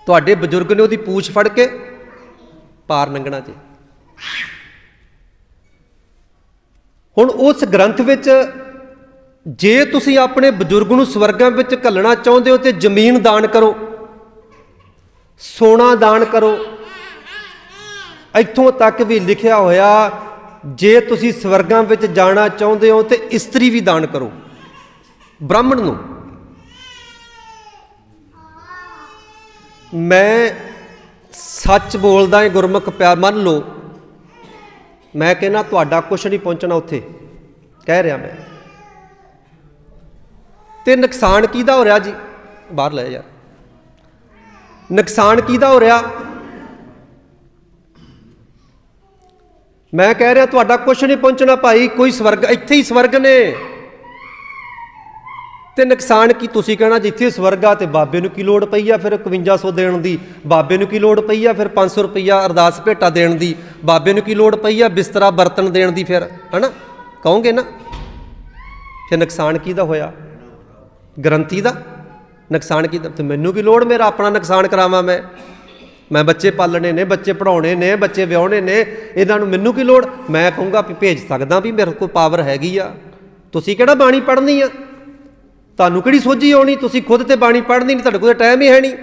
ਤੁਹਾਡੇ ਬਜ਼ੁਰਗ ਨੇ ਉਹਦੀ ਪੂਛ ਫੜ ਕੇ ਪਾਰ ਲੰਘਣਾ ਜੀ। ਹੁਣ ਉਸ ਗ੍ਰੰਥ ਵਿੱਚ ਜੇ ਤੁਸੀਂ ਆਪਣੇ ਬਜ਼ੁਰਗ ਨੂੰ ਸਵਰਗਾਂ ਵਿੱਚ ਘੱਲਣਾ ਚਾਹੁੰਦੇ ਹੋ ਤੇ ਜ਼ਮੀਨ ਦਾਨ ਕਰੋ, ਸੋਨਾ ਦਾਨ ਕਰੋ। ਇੱਥੋਂ ਤੱਕ ਵੀ ਲਿਖਿਆ ਹੋਇਆ ਜੇ ਤੁਸੀਂ ਸਵਰਗਾਂ ਵਿੱਚ ਜਾਣਾ ਚਾਹੁੰਦੇ ਹੋ ਤੇ ਇਸਤਰੀ ਵੀ ਦਾਨ ਕਰੋ ਬ੍ਰਾਹਮਣ ਨੂੰ। ਮੈਂ ਸੱਚ ਬੋਲਦਾ ਹਾਂ, ਗੁਰਮੁਖ ਪਿਆਰ ਮੰਨ ਲਓ, ਮੈਂ ਕਹਿੰਦਾ ਤੁਹਾਡਾ ਕੁਛ ਨਹੀਂ ਪਹੁੰਚਣਾ ਉੱਥੇ, ਕਹਿ ਰਿਹਾ ਮੈਂ। ਤੇ ਨੁਕਸਾਨ ਕਿਹਦਾ ਹੋ ਰਿਹਾ ਜੀ? ਬਾਹਰ ਲੈ ਯਾਰ, ਨੁਕਸਾਨ ਕਿਹਦਾ ਹੋ ਰਿਹਾ? ਮੈਂ ਕਹਿ ਰਿਹਾ ਤੁਹਾਡਾ ਕੁਛ ਨਹੀਂ ਪਹੁੰਚਣਾ ਭਾਈ, ਕੋਈ ਸਵਰਗ, ਇੱਥੇ ਹੀ ਸਵਰਗ ਨੇ। ਤੇ ਨੁਕਸਾਨ ਕੀ? ਤੁਸੀਂ ਕਹਿਣਾ ਜਿੱਥੇ ਸਵਰਗ ਆ ਤੇ ਬਾਬੇ ਨੂੰ ਕੀ ਲੋੜ ਪਈ ਆ ਫਿਰ 5100 ਦੇਣ ਦੀ? ਬਾਬੇ ਨੂੰ ਕੀ ਲੋੜ ਪਈ ਆ ਫਿਰ 500 ਰੁਪਈਆ ਅਰਦਾਸ ਭੇਟਾ ਦੇਣ ਦੀ? ਬਾਬੇ ਨੂੰ ਕੀ ਲੋੜ ਪਈ ਆ ਬਿਸਤਰਾ ਬਰਤਨ ਦੇਣ ਦੀ? ਫਿਰ ਹੈ ਨਾ, ਕਹੋਗੇ ਨਾ। ਫਿਰ ਨੁਕਸਾਨ ਕਿਹਦਾ ਹੋਇਆ? ਗ੍ਰੰਥੀ ਦਾ। ਨੁਕਸਾਨ ਕਿਹਦਾ? ਤੇ ਮੈਨੂੰ ਕੀ ਲੋੜ ਮੇਰਾ ਆਪਣਾ ਨੁਕਸਾਨ ਕਰਾਵਾਂ? ਮੈਂ ਬੱਚੇ ਪਾਲਣੇ ਨੇ, ਬੱਚੇ ਪੜ੍ਹਾਉਣੇ ਨੇ, ਬੱਚੇ ਵਿਆਹੁਣੇ ਨੇ, ਇਹਨਾਂ ਨੂੰ ਮੈਨੂੰ ਕੀ ਲੋੜ? ਮੈਂ ਕਹੂੰਗਾ ਵੀ ਭੇਜ ਸਕਦਾ, ਵੀ ਮੇਰੇ ਕੋਲ ਪਾਵਰ ਹੈਗੀ ਆ। ਤੁਸੀਂ ਕਿਹੜਾ ਬਾਣੀ ਪੜ੍ਹਨੀ ਆ? ਤੁਹਾਨੂੰ ਕਿਹੜੀ ਸੋਝੀ ਆਉਣੀ? ਤੁਸੀਂ ਖੁਦ ਤੇ ਬਾਣੀ ਪੜ੍ਹਨੀ ਨਹੀਂ, ਤੁਹਾਡੇ ਕੋਲ ਟਾਈਮ ਹੀ ਹੈ ਨਹੀਂ।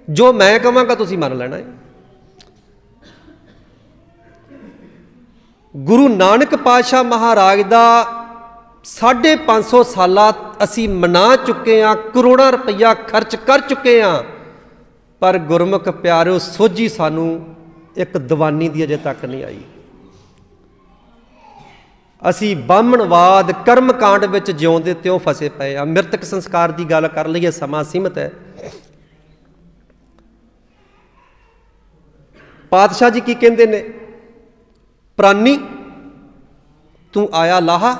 ਜੋ ਮੈਂ ਕਹਾਂਗਾ ਤੁਸੀਂ ਮੰਨ ਲੈਣਾ ਹੈ। ਗੁਰੂ ਨਾਨਕ ਪਾਤਸ਼ਾਹ ਮਹਾਰਾਜ ਦਾ 550 ਸਾਲਾ ਅਸੀਂ ਮਨਾ ਚੁੱਕੇ ਹਾਂ, ਕਰੋੜਾਂ ਰੁਪਈਆ ਖਰਚ ਕਰ ਚੁੱਕੇ ਹਾਂ, ਪਰ ਗੁਰਮੁਖ ਪਿਆਰਿਓ ਸੋਝੀ ਸਾਨੂੰ ਇੱਕ ਦੀਵਾਨੀ ਦੀ ਅਜੇ ਤੱਕ ਨਹੀਂ ਆਈ। ਅਸੀਂ ਬਾਹਮਣਵਾਦ ਕਰਮ ਕਾਂਡ ਵਿੱਚ ਜਿਉਂਦੇ ਤਿਉਂ ਫਸੇ ਪਏ ਆ। ਮ੍ਰਿਤਕ ਸੰਸਕਾਰ ਦੀ ਗੱਲ ਕਰ ਲਈਏ, ਸਮਾਂ ਸੀਮਤ ਹੈ। ਪਾਤਸ਼ਾਹ ਜੀ ਕੀ ਕਹਿੰਦੇ ਨੇ? ਪ੍ਰਾਨੀ ਤੂੰ ਆਇਆ ਲਾਹਾ।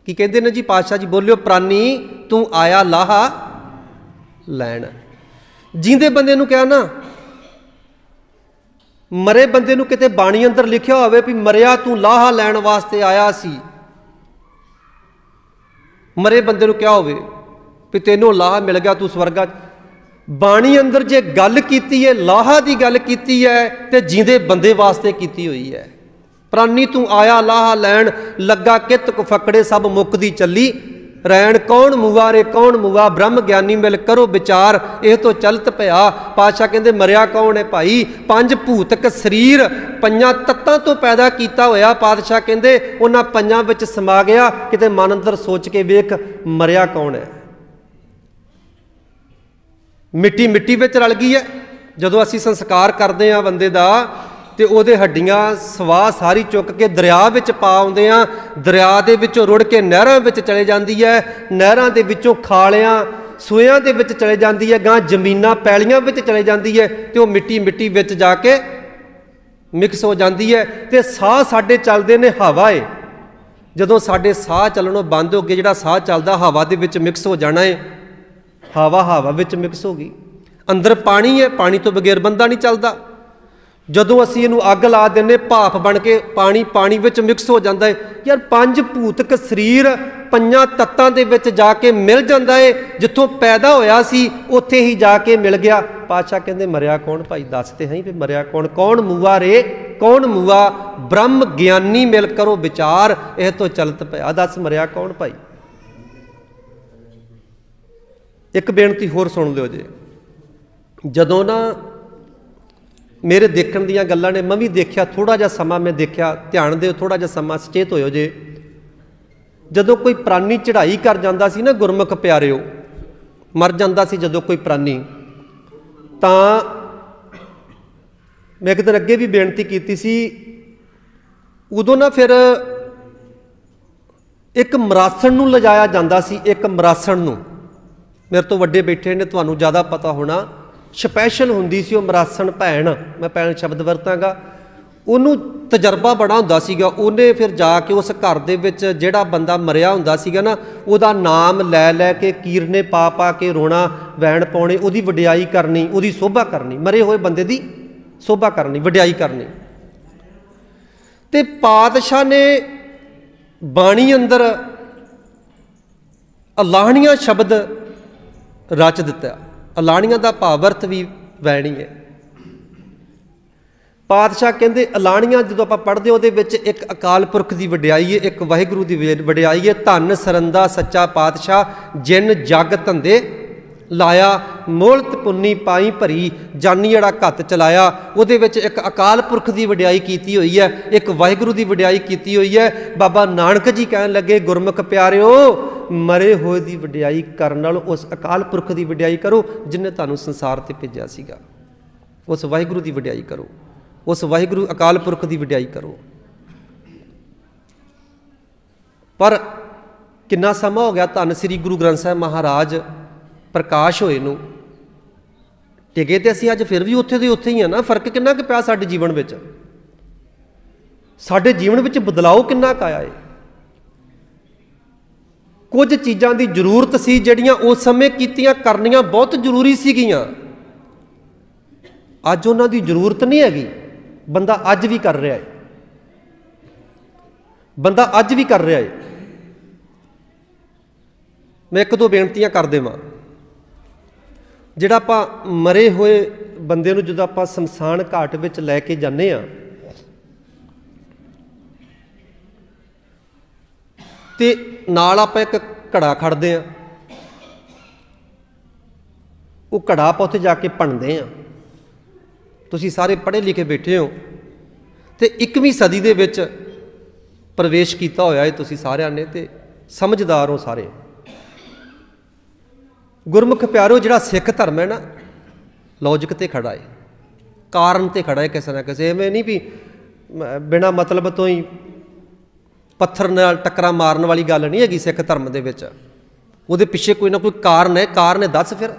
ਕੀ ਕਹਿੰਦੇ ਨੇ ਜੀ ਪਾਤਸ਼ਾਹ ਜੀ? ਬੋਲਿਓ, ਪ੍ਰਾਨੀ ਤੂੰ ਆਇਆ ਲਾਹਾ ਲੈਣ। ਜੀਂਦੇ ਬੰਦੇ ਨੂੰ ਕਿਹਾ ਨਾ, ਮਰੇ ਬੰਦੇ ਨੂੰ ਕਿਤੇ ਬਾਣੀ ਅੰਦਰ ਲਿਖਿਆ ਹੋਵੇ ਵੀ ਮਰਿਆ ਤੂੰ ਲਾਹਾ ਲੈਣ ਵਾਸਤੇ ਆਇਆ ਸੀ। ਮਰੇ ਬੰਦੇ ਨੂੰ ਕਿਹਾ ਹੋਵੇ ਵੀ ਤੈਨੂੰ ਲਾਹਾ ਮਿਲ ਗਿਆ, ਤੂੰ ਸਵਰਗਾ। ਬਾਣੀ ਅੰਦਰ ਜੇ ਗੱਲ ਕੀਤੀ ਹੈ, ਲਾਹਾ ਦੀ ਗੱਲ ਕੀਤੀ ਹੈ, ਤੇ ਜੀਂਦੇ ਬੰਦੇ ਵਾਸਤੇ ਕੀਤੀ ਹੋਈ ਹੈ। ਪ੍ਰਾਨੀ ਤੂੰ ਆਇਆ ਲਾਹਾ ਲੈਣ, ਲੱਗਾ ਕਿਤ ਕੁ ਫਕੜੇ ਸਭ ਮੁੱਕਦੀ ਚੱਲੀ ਰੈਣ। ਕੌਣ ਮੂਆ ਰੇ ਕੌਣ ਮੂਆ, ਬ੍ਰਹਮ ਗਿਆਨੀ ਮਿਲ ਕਰੋ ਵਿਚਾਰ, ਇਹ ਤੋਂ ਚਲਤ ਪਿਆ। ਪਾਤਸ਼ਾਹ ਕਹਿੰਦੇ ਮਰਿਆ ਕੌਣ ਹੈ ਭਾਈ? 5 ਭੂਤਕ ਸਰੀਰ 5 ਤੱਤਾਂ ਤੋਂ ਪੈਦਾ ਕੀਤਾ ਹੋਇਆ। ਪਾਤਸ਼ਾਹ ਕਹਿੰਦੇ ਉਹਨਾਂ 5 ਵਿੱਚ ਸਮਾ ਗਿਆ। ਕਿਤੇ ਮਨ ਅੰਦਰ ਸੋਚ ਕੇ ਵੇਖ, ਮਰਿਆ ਕੌਣ ਹੈ? ਮਿੱਟੀ ਮਿੱਟੀ ਵਿੱਚ ਰਲ ਗਈ ਹੈ। ਜਦੋਂ ਅਸੀਂ ਸੰਸਕਾਰ ਕਰਦੇ ਹਾਂ ਬੰਦੇ ਦਾ ਤੇ ਉਹਦੇ ਹੱਡੀਆਂ ਸਵਾਹ ਸਾਰੀ ਚੁੱਕ ਕੇ ਦਰਿਆ ਵਿੱਚ ਪਾ ਆਉਂਦੇ ਆ। ਦਰਿਆ ਦੇ ਵਿੱਚੋਂ ਰੁੜ ਕੇ ਨਹਿਰਾਂ ਵਿੱਚ ਚਲੇ ਜਾਂਦੀ ਹੈ, ਨਹਿਰਾਂ ਦੇ ਵਿੱਚੋਂ ਖਾਲਿਆਂ ਸੂਇਆਂ ਦੇ ਵਿੱਚ ਚਲੇ ਜਾਂਦੀ ਹੈ, ਗਾਂ ਜ਼ਮੀਨਾਂ ਪੈਲੀਆਂ ਵਿੱਚ ਚਲੇ ਜਾਂਦੀ ਹੈ, ਤੇ ਉਹ ਮਿੱਟੀ ਮਿੱਟੀ ਵਿੱਚ ਜਾ ਕੇ ਮਿਕਸ ਹੋ ਜਾਂਦੀ ਹੈ। ਤੇ ਸਾਹ ਸਾਡੇ ਚੱਲਦੇ ਨੇ, ਹਵਾ ਏ। ਜਦੋਂ ਸਾਡੇ ਸਾਹ ਚੱਲਣੋਂ ਬੰਦ ਹੋ ਗਏ, ਜਿਹੜਾ ਸਾਹ ਚੱਲਦਾ ਹਵਾ ਦੇ ਵਿੱਚ ਮਿਕਸ ਹੋ ਜਾਣਾ ਹੈ। ਹਵਾ ਵਿੱਚ ਮਿਕਸ ਹੋ ਗਈ। ਅੰਦਰ ਪਾਣੀ ਹੈ, ਪਾਣੀ ਤੋਂ ਬਗੈਰ ਬੰਦਾ ਨਹੀਂ ਚੱਲਦਾ। ਜਦੋਂ ਅਸੀਂ ਇਹਨੂੰ ਅੱਗ ਲਾ ਦਿੰਦੇ, ਭਾਫ ਬਣ ਕੇ ਪਾਣੀ ਵਿੱਚ ਮਿਕਸ ਹੋ ਜਾਂਦਾ ਹੈ। ਯਾਰ 5 ਭੂਤਕ ਸਰੀਰ 5 ਤੱਤਾਂ ਦੇ ਵਿੱਚ ਜਾ ਕੇ ਮਿਲ ਜਾਂਦਾ ਹੈ। ਜਿੱਥੋਂ ਪੈਦਾ ਹੋਇਆ ਸੀ ਉੱਥੇ ਹੀ ਜਾ ਕੇ ਮਿਲ ਗਿਆ। ਪਾਤਸ਼ਾਹ ਕਹਿੰਦੇ ਮਰਿਆ ਕੌਣ ਭਾਈ? ਦੱਸਦੇ ਹਾਂ ਵੀ ਮਰਿਆ ਕੌਣ? ਕੌਣ ਮੂਆ ਰੇ ਕੌਣ ਮੂਆ, ਬ੍ਰਹਮ ਗਿਆਨੀ ਮਿਲ ਕਰੋ ਵਿਚਾਰ, ਇਹ ਤੋਂ ਚਲਤ ਪਿਆ। ਦੱਸ ਮਰਿਆ ਕੌਣ ਭਾਈ? ਇੱਕ ਬੇਨਤੀ ਹੋਰ ਸੁਣ ਲਿਓ ਜੇ। ਜਦੋਂ ਨਾ ਮੇਰੇ ਦੇਖਣ ਦੀਆਂ ਗੱਲਾਂ ਨੇ, ਮੈਂ ਵੀ ਦੇਖਿਆ, ਥੋੜ੍ਹਾ ਜਿਹਾ ਸਮਾਂ ਮੈਂ ਦੇਖਿਆ, ਧਿਆਨ ਦਿਓ, ਥੋੜ੍ਹਾ ਜਿਹਾ ਸਮਾਂ ਸਚੇਤ ਹੋਇਓ ਜੇ। ਜਦੋਂ ਕੋਈ ਪ੍ਰਾਨੀ ਚੜ੍ਹਾਈ ਕਰ ਜਾਂਦਾ ਸੀ ਨਾ, ਗੁਰਮੁਖ ਪਿਆਰਿਓ, ਮਰ ਜਾਂਦਾ ਸੀ ਜਦੋਂ ਕੋਈ ਪ੍ਰਾਨੀ, ਤਾਂ ਮੈਂ ਇੱਕ ਦਿਨ ਅੱਗੇ ਵੀ ਬੇਨਤੀ ਕੀਤੀ ਸੀ, ਉਦੋਂ ਨਾ ਫਿਰ एक मरासण नूं लिजाया जांदा सी, एक मरासण नूं, मेरे तो वड्डे बैठे ने तुहानूं ज़्यादा पता होना, स्पैशल हुंदी सी वो मरासण भैण, मैं भैण शब्द वरतांगा, ਉਹਨੂੰ तजर्बा बड़ा ਹੁੰਦਾ ਸੀਗਾ। ਉਹਨੇ ਫਿਰ ਜਾ ਕੇ ਉਸ ਘਰ ਦੇ ਵਿੱਚ ਜਿਹੜਾ ਬੰਦਾ ਮਰਿਆ ਹੁੰਦਾ ਸੀਗਾ ਨਾ, ਉਹਦਾ ਨਾਮ ਲੈ ਲੈ ਕੇ ਕੀਰਨੇ ਪਾ ਪਾ ਕੇ ਰੋਣਾ, ਵੈਣ ਪਾਉਣੇ, ਉਹਦੀ ਵਡਿਆਈ ਕਰਨੀ, ਉਹਦੀ ਸੋਭਾ ਕਰਨੀ, ਮਰੇ ਹੋਏ ਬੰਦੇ ਦੀ ਸੋਭਾ ਕਰਨੀ, ਵਡਿਆਈ ਕਰਨੀ। ਤੇ ਪਾਤਸ਼ਾਹ ਨੇ ਬਾਣੀ ਅੰਦਰ ਅਲਾਹਣੀਆਂ ਸ਼ਬਦ ਰਚ ਦਿੱਤਾ। ਅਲਾਹਣੀਆਂ ਦਾ ਭਾਵ ਅਰਥ ਵੀ ਵੈਣੀ ਹੈ। ਪਾਤਸ਼ਾਹ ਕਹਿੰਦੇ ਅਲਾਣੀਆਂ ਜਦੋਂ ਆਪਾਂ ਪੜ੍ਹਦੇ ਉਹਦੇ ਵਿੱਚ ਇੱਕ ਅਕਾਲ ਪੁਰਖ ਦੀ ਵਡਿਆਈ ਹੈ, ਇੱਕ ਵਾਹਿਗੁਰੂ ਦੀ ਵਡਿਆਈ ਹੈ। ਧੰਨ ਸਰੰਦਾ ਸੱਚਾ ਪਾਤਸ਼ਾਹ ਜਿਨ ਜਗ ਧੰਦੇ ਲਾਇਆ, ਮੋਲਤ ਪੁੰਨੀ ਪਾਈ ਭਰੀ, ਜਾਨੀ ਜਿਹੜਾ ਘੱਤ ਚਲਾਇਆ। ਉਹਦੇ ਵਿੱਚ ਇੱਕ ਅਕਾਲ ਪੁਰਖ ਦੀ ਵਡਿਆਈ ਕੀਤੀ ਹੋਈ ਹੈ, ਇੱਕ ਵਾਹਿਗੁਰੂ ਦੀ ਵਡਿਆਈ ਕੀਤੀ ਹੋਈ ਹੈ। ਬਾਬਾ ਨਾਨਕ ਜੀ ਕਹਿਣ ਲੱਗੇ, ਗੁਰਮੁਖ ਪਿਆਰਿਓ, ਮਰੇ ਹੋਏ ਦੀ ਵਡਿਆਈ ਕਰਨ ਨਾਲ ਉਸ ਅਕਾਲ ਪੁਰਖ ਦੀ ਵਡਿਆਈ ਕਰੋ ਜਿਹਨੇ ਤੁਹਾਨੂੰ ਸੰਸਾਰ 'ਤੇ ਭੇਜਿਆ ਸੀਗਾ। ਉਸ ਵਾਹਿਗੁਰੂ ਦੀ ਵਡਿਆਈ ਕਰੋ, ਉਸ ਵਾਹਿਗੁਰੂ ਅਕਾਲ ਪੁਰਖ ਦੀ ਵਡਿਆਈ ਕਰੋ। ਪਰ ਕਿੰਨਾ ਸਮਾਂ ਹੋ ਗਿਆ ਧੰਨ ਸ੍ਰੀ ਗੁਰੂ ਗ੍ਰੰਥ ਸਾਹਿਬ ਮਹਾਰਾਜ ਪ੍ਰਕਾਸ਼ ਹੋਏ ਨੂੰ, ਟਿਕੇ ਤੇ ਅਸੀਂ ਅੱਜ ਫਿਰ ਵੀ ਉੱਥੇ ਦੇ ਉੱਥੇ ਹੀ ਆ ਨਾ। ਫਰਕ ਕਿੰਨਾ ਕੁ ਪਿਆ ਸਾਡੇ ਜੀਵਨ ਵਿੱਚ, ਸਾਡੇ ਜੀਵਨ ਵਿੱਚ ਬਦਲਾਓ ਕਿੰਨਾ ਕੁ ਆਇਆ ਹੈ। ਕੁਝ ਚੀਜ਼ਾਂ ਦੀ ਜ਼ਰੂਰਤ ਸੀ ਜਿਹੜੀਆਂ ਉਸ ਸਮੇਂ ਕੀਤੀਆਂ ਕਰਨੀਆਂ ਬਹੁਤ ਜ਼ਰੂਰੀ ਸੀਗੀਆਂ, ਅੱਜ ਉਹਨਾਂ ਦੀ ਜ਼ਰੂਰਤ ਨਹੀਂ ਹੈਗੀ। ਬੰਦਾ ਅੱਜ ਵੀ ਕਰ ਰਿਹਾ ਹੈ, ਬੰਦਾ ਅੱਜ ਵੀ ਕਰ ਰਿਹਾ ਹੈ। ਮੈਂ ਇੱਕ ਦੋ ਬੇਨਤੀਆਂ ਕਰ ਦੇਵਾਂ। ਜਿਹੜਾ ਆਪਾਂ ਮਰੇ ਹੋਏ ਬੰਦੇ ਨੂੰ ਜਦੋਂ ਆਪਾਂ ਸ਼ਮਸ਼ਾਨ ਘਾਟ ਵਿੱਚ ਲੈ ਕੇ ਜਾਂਦੇ ਹਾਂ ਤੇ ਨਾਲ ਆਪਾਂ ਇੱਕ ਘੜਾ ਖੜਦੇ ਹਾਂ, ਉਹ ਘੜਾ ਆਪਾਂ ਉੱਥੇ ਜਾ ਕੇ ਭੰਨਦੇ ਹਾਂ। ਤੁਸੀਂ ਸਾਰੇ ਪੜ੍ਹੇ ਲਿਖੇ ਬੈਠੇ ਹੋ ਤੇ 21ਵੀਂ ਸਦੀ ਦੇ ਵਿੱਚ ਪ੍ਰਵੇਸ਼ ਕੀਤਾ ਹੋਇਆ ਹੈ ਤੁਸੀਂ ਸਾਰਿਆਂ ਨੇ, ਤੇ ਸਮਝਦਾਰ ਹੋ ਸਾਰੇ। ਗੁਰਮੁਖ ਪਿਆਰਿਓ, ਜਿਹੜਾ ਸਿੱਖ ਧਰਮ ਹੈ ਨਾ, ਲੌਜਿਕ 'ਤੇ ਖੜਾ ਹੈ, ਕਾਰਨ 'ਤੇ ਖੜਾ ਹੈ। ਕਿਸੇ ਨਾ ਕਿਸੇ, ਐਵੇਂ ਨਹੀਂ ਵੀ ਬਿਨਾਂ ਮਤਲਬ ਤੋਂ ਹੀ ਪੱਥਰ ਨਾਲ ਟੱਕਰਾਂ ਮਾਰਨ ਵਾਲੀ ਗੱਲ ਨਹੀਂ ਹੈਗੀ ਸਿੱਖ ਧਰਮ ਦੇ ਵਿੱਚ। ਉਹਦੇ ਪਿੱਛੇ ਕੋਈ ਨਾ ਕੋਈ ਕਾਰਨ ਹੈ। ਕਾਰਨ ਹੈ ਦੱਸ ਫਿਰ।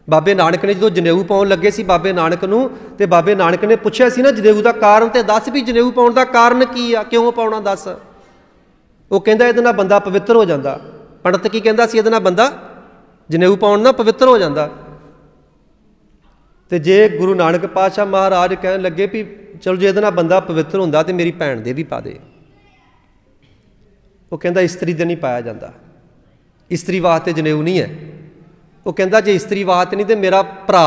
ਬਾਬੇ ਨਾਨਕ ਨੇ ਜਦੋਂ ਜਨੇਊ ਪਾਉਣ ਲੱਗੇ ਸੀ ਬਾਬੇ ਨਾਨਕ ਨੂੰ, ਤੇ ਬਾਬੇ ਨਾਨਕ ਨੇ ਪੁੱਛਿਆ ਸੀ ਨਾ ਜਨੇਊ ਦਾ ਕਾਰਨ, ਤੇ ਦੱਸ ਵੀ ਜਨੇਊ ਪਾਉਣ ਦਾ ਕਾਰਨ ਕੀ ਆ, ਕਿਉਂ ਪਾਉਣਾ ਦੱਸ। ਉਹ ਕਹਿੰਦਾ ਇਹਦੇ ਨਾਲ ਬੰਦਾ ਪਵਿੱਤਰ ਹੋ ਜਾਂਦਾ। ਪੰਡਤ ਕੀ ਕਹਿੰਦਾ ਸੀ, ਇਹਦੇ ਨਾਲ ਬੰਦਾ ਜਨੇਊ ਪਾਉਣ ਨਾਲ ਪਵਿੱਤਰ ਹੋ ਜਾਂਦਾ। ਤੇ ਜੇ ਗੁਰੂ ਨਾਨਕ ਪਾਤਸ਼ਾਹ ਮਹਾਰਾਜ ਕਹਿਣ ਲੱਗੇ ਵੀ ਚਲੋ ਜੇ ਇਹਦੇ ਨਾਲ ਬੰਦਾ ਪਵਿੱਤਰ ਹੁੰਦਾ ਤੇ ਮੇਰੀ ਭੈਣ ਦੇ ਵੀ ਪਾ ਦੇ, ਉਹ ਕਹਿੰਦਾ ਇਸਤਰੀ ਦੇ ਨਹੀਂ ਪਾਇਆ ਜਾਂਦਾ, ਇਸਤਰੀ ਵਾਸਤੇ ਜਨੇਊ ਨਹੀਂ ਹੈ। ਉਹ ਕਹਿੰਦਾ ਜੇ ਇਸਤਰੀ ਵਾਸਤੇ ਨਹੀਂ ਤੇ ਮੇਰਾ ਭਰਾ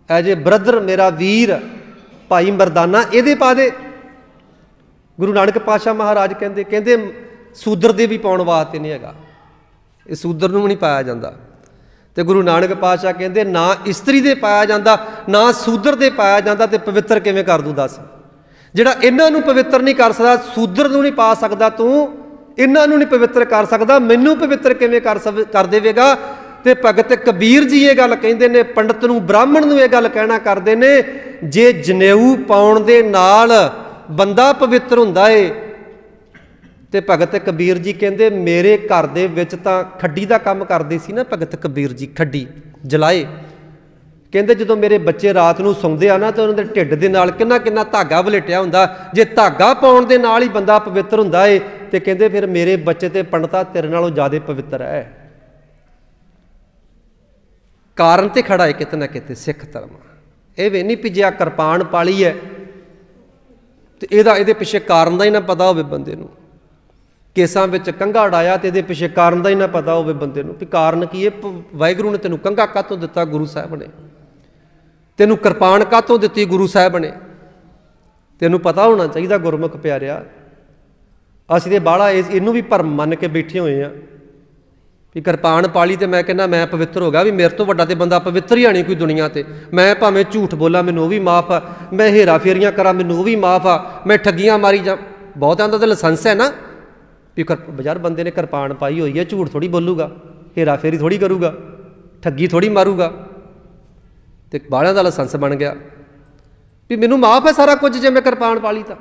ਐਜ ਏ ਬ੍ਰਦਰ, ਮੇਰਾ ਵੀਰ ਭਾਈ ਮਰਦਾਨਾ, ਇਹਦੇ ਪਾ ਦੇ। ਗੁਰੂ ਨਾਨਕ ਪਾਤਸ਼ਾਹ ਮਹਾਰਾਜ ਕਹਿੰਦੇ ਸੂਦਰ ਦੇ ਵੀ ਪਾਉਣ ਵਾਸਤੇ ਨਹੀਂ ਹੈਗਾ, ਇਹ ਸੂਦਰ ਨੂੰ ਵੀ ਨਹੀਂ ਪਾਇਆ ਜਾਂਦਾ। ਤੇ ਗੁਰੂ ਨਾਨਕ ਪਾਤਸ਼ਾਹ ਕਹਿੰਦੇ ਨਾ ਇਸਤਰੀ ਦੇ ਪਾਇਆ ਜਾਂਦਾ, ਨਾ ਸੂਦਰ ਦੇ ਪਾਇਆ ਜਾਂਦਾ, ਤੇ ਪਵਿੱਤਰ ਕਿਵੇਂ ਕਰ ਦੂੰ ਦੱਸ। ਜਿਹੜਾ ਇਹਨਾਂ ਨੂੰ ਪਵਿੱਤਰ ਨਹੀਂ ਕਰ ਸਕਦਾ, ਸੂਦਰ ਨੂੰ ਨਹੀਂ ਪਾ ਸਕਦਾ ਤੂੰ, ਇਹਨਾਂ ਨੂੰ ਨਹੀਂ ਪਵਿੱਤਰ ਕਰ ਸਕਦਾ, ਮੈਨੂੰ ਪਵਿੱਤਰ ਕਿਵੇਂ ਕਰ ਦੇਵੇਗਾ। ਤੇ ਭਗਤ ਕਬੀਰ ਜੀ ਇਹ ਗੱਲ ਕਹਿੰਦੇ ਨੇ, ਪੰਡਤ ਨੂੰ ਬ੍ਰਾਹਮਣ ਨੂੰ ਇਹ ਗੱਲ ਕਹਿਣਾ ਕਰਦੇ ਨੇ, ਜੇ ਜਨੇਊ ਪਾਉਣ ਦੇ ਨਾਲ ਬੰਦਾ ਪਵਿੱਤਰ ਹੁੰਦਾ ਏ, ਤੇ ਭਗਤ ਕਬੀਰ ਜੀ ਕਹਿੰਦੇ ਮੇਰੇ ਘਰ ਦੇ ਵਿੱਚ ਤਾਂ ਖੱਡੀ ਦਾ ਕੰਮ ਕਰਦੇ ਸੀ ਨਾ ਭਗਤ ਕਬੀਰ ਜੀ, ਖੱਡੀ ਜਲਾਏ। ਕਹਿੰਦੇ ਜਦੋਂ ਮੇਰੇ ਬੱਚੇ ਰਾਤ ਨੂੰ ਸੌਂਦੇ ਆ ਨਾ ਤਾਂ ਉਹਨਾਂ ਦੇ ਢਿੱਡ ਦੇ ਨਾਲ ਕਿੰਨਾ ਕਿੰਨਾ ਧਾਗਾ ਵਲੇਟਿਆ ਹੁੰਦਾ, ਜੇ ਧਾਗਾ ਪਾਉਣ ਦੇ ਨਾਲ ਹੀ ਬੰਦਾ ਪਵਿੱਤਰ ਹੁੰਦਾ ਏ, ਤੇ ਕਹਿੰਦੇ ਫਿਰ ਮੇਰੇ ਬੱਚੇ ਤੇ ਪੰਡਤਾ ਤੇਰੇ ਨਾਲੋਂ ਜ਼ਿਆਦਾ ਪਵਿੱਤਰ ਹੈ। ਕਾਰਨ ਤੇ ਖੜਾ ਹੈ ਕਿਤੇ ਨਾ ਕਿਤੇ ਸਿੱਖ ਧਰਮ। ਇਹ ਵੀ ਨਹੀਂ ਵੀ ਜੇ ਆ ਕਿਰਪਾਨ ਪਾਲੀ ਹੈ ਤੇ ਇਹਦੇ ਪਿੱਛੇ ਕਾਰਨ ਦਾ ਹੀ ਨਾ ਪਤਾ ਹੋਵੇ ਬੰਦੇ ਨੂੰ, ਕੇਸਾਂ ਵਿੱਚ ਕੰਘਾ ਉਡਾਇਆ ਤੇ ਇਹਦੇ ਪਿੱਛੇ ਕਾਰਨ ਦਾ ਹੀ ਨਾ ਪਤਾ ਹੋਵੇ ਬੰਦੇ ਨੂੰ ਵੀ ਕਾਰਨ ਕੀ ਹੈ। ਵਾਹਿਗੁਰੂ ਨੇ ਤੈਨੂੰ ਕੰਘਾ ਕਾਹਤੋਂ ਦਿੱਤਾ, ਗੁਰੂ ਸਾਹਿਬ ਨੇ ਤੈਨੂੰ ਕਿਰਪਾਨ ਕਾਹਤੋਂ ਦਿੱਤੀ, ਗੁਰੂ ਸਾਹਿਬ ਨੇ। ਤੈਨੂੰ ਪਤਾ ਹੋਣਾ ਚਾਹੀਦਾ ਗੁਰਮੁਖ ਪਿਆਰਿਆ। ਅਸੀਂ ਤੇ ਬਾਹਲਾ ਇਹਨੂੰ ਵੀ ਭਰਮ ਮੰਨ ਕੇ ਬੈਠੇ ਹੋਏ ਹਾਂ ਵੀ ਕਿਰਪਾਨ ਪਾਲੀ ਤੇ ਮੈਂ ਕਹਿੰਦਾ ਮੈਂ ਪਵਿੱਤਰ ਹੋ ਗਿਆ, ਵੀ ਮੇਰੇ ਤੋਂ ਵੱਡਾ ਤੇ ਬੰਦਾ ਪਵਿੱਤਰ ਹੀ ਨਹੀਂ ਕੋਈ ਦੁਨੀਆ ਤੇ। ਮੈਂ ਭਾਵੇਂ ਝੂਠ ਬੋਲਾਂ ਮੈਨੂੰ ਉਹ ਵੀ ਮਾਫ ਆ, ਮੈਂ ਹੇਰਾ ਫੇਰੀਆਂ ਕਰਾਂ ਮੈਨੂੰ ਉਹ ਵੀ ਮਾਫ ਆ, ਮੈਂ ਠੱਗੀਆਂ ਮਾਰੀ ਜਾ, ਬਹੁਤਿਆਂ ਦਾ ਤਾਂ ਲਾਇਸੈਂਸ ਹੈ ਨਾ ਵੀ ਬਾਜ਼ਾਰ ਬੰਦੇ ਨੇ ਕਿਰਪਾਨ ਪਾਈ ਹੋਈ ਹੈ, ਝੂਠ ਥੋੜ੍ਹੀ ਬੋਲੂਗਾ, ਹੇਰਾ ਫੇਰੀ ਥੋੜ੍ਹੀ ਕਰੂਗਾ, ਠੱਗੀ ਥੋੜ੍ਹੀ ਮਾਰੂਗਾ। ਤੇ ਬਾਹਲਿਆਂ ਦਾ ਲਾਇਸੈਂਸ ਬਣ ਗਿਆ ਵੀ ਮੈਨੂੰ ਮਾਫ ਹੈ ਸਾਰਾ ਕੁਝ ਜੇ ਮੈਂ ਕਿਰਪਾਨ ਪਾ ਲਈ ਤਾਂ।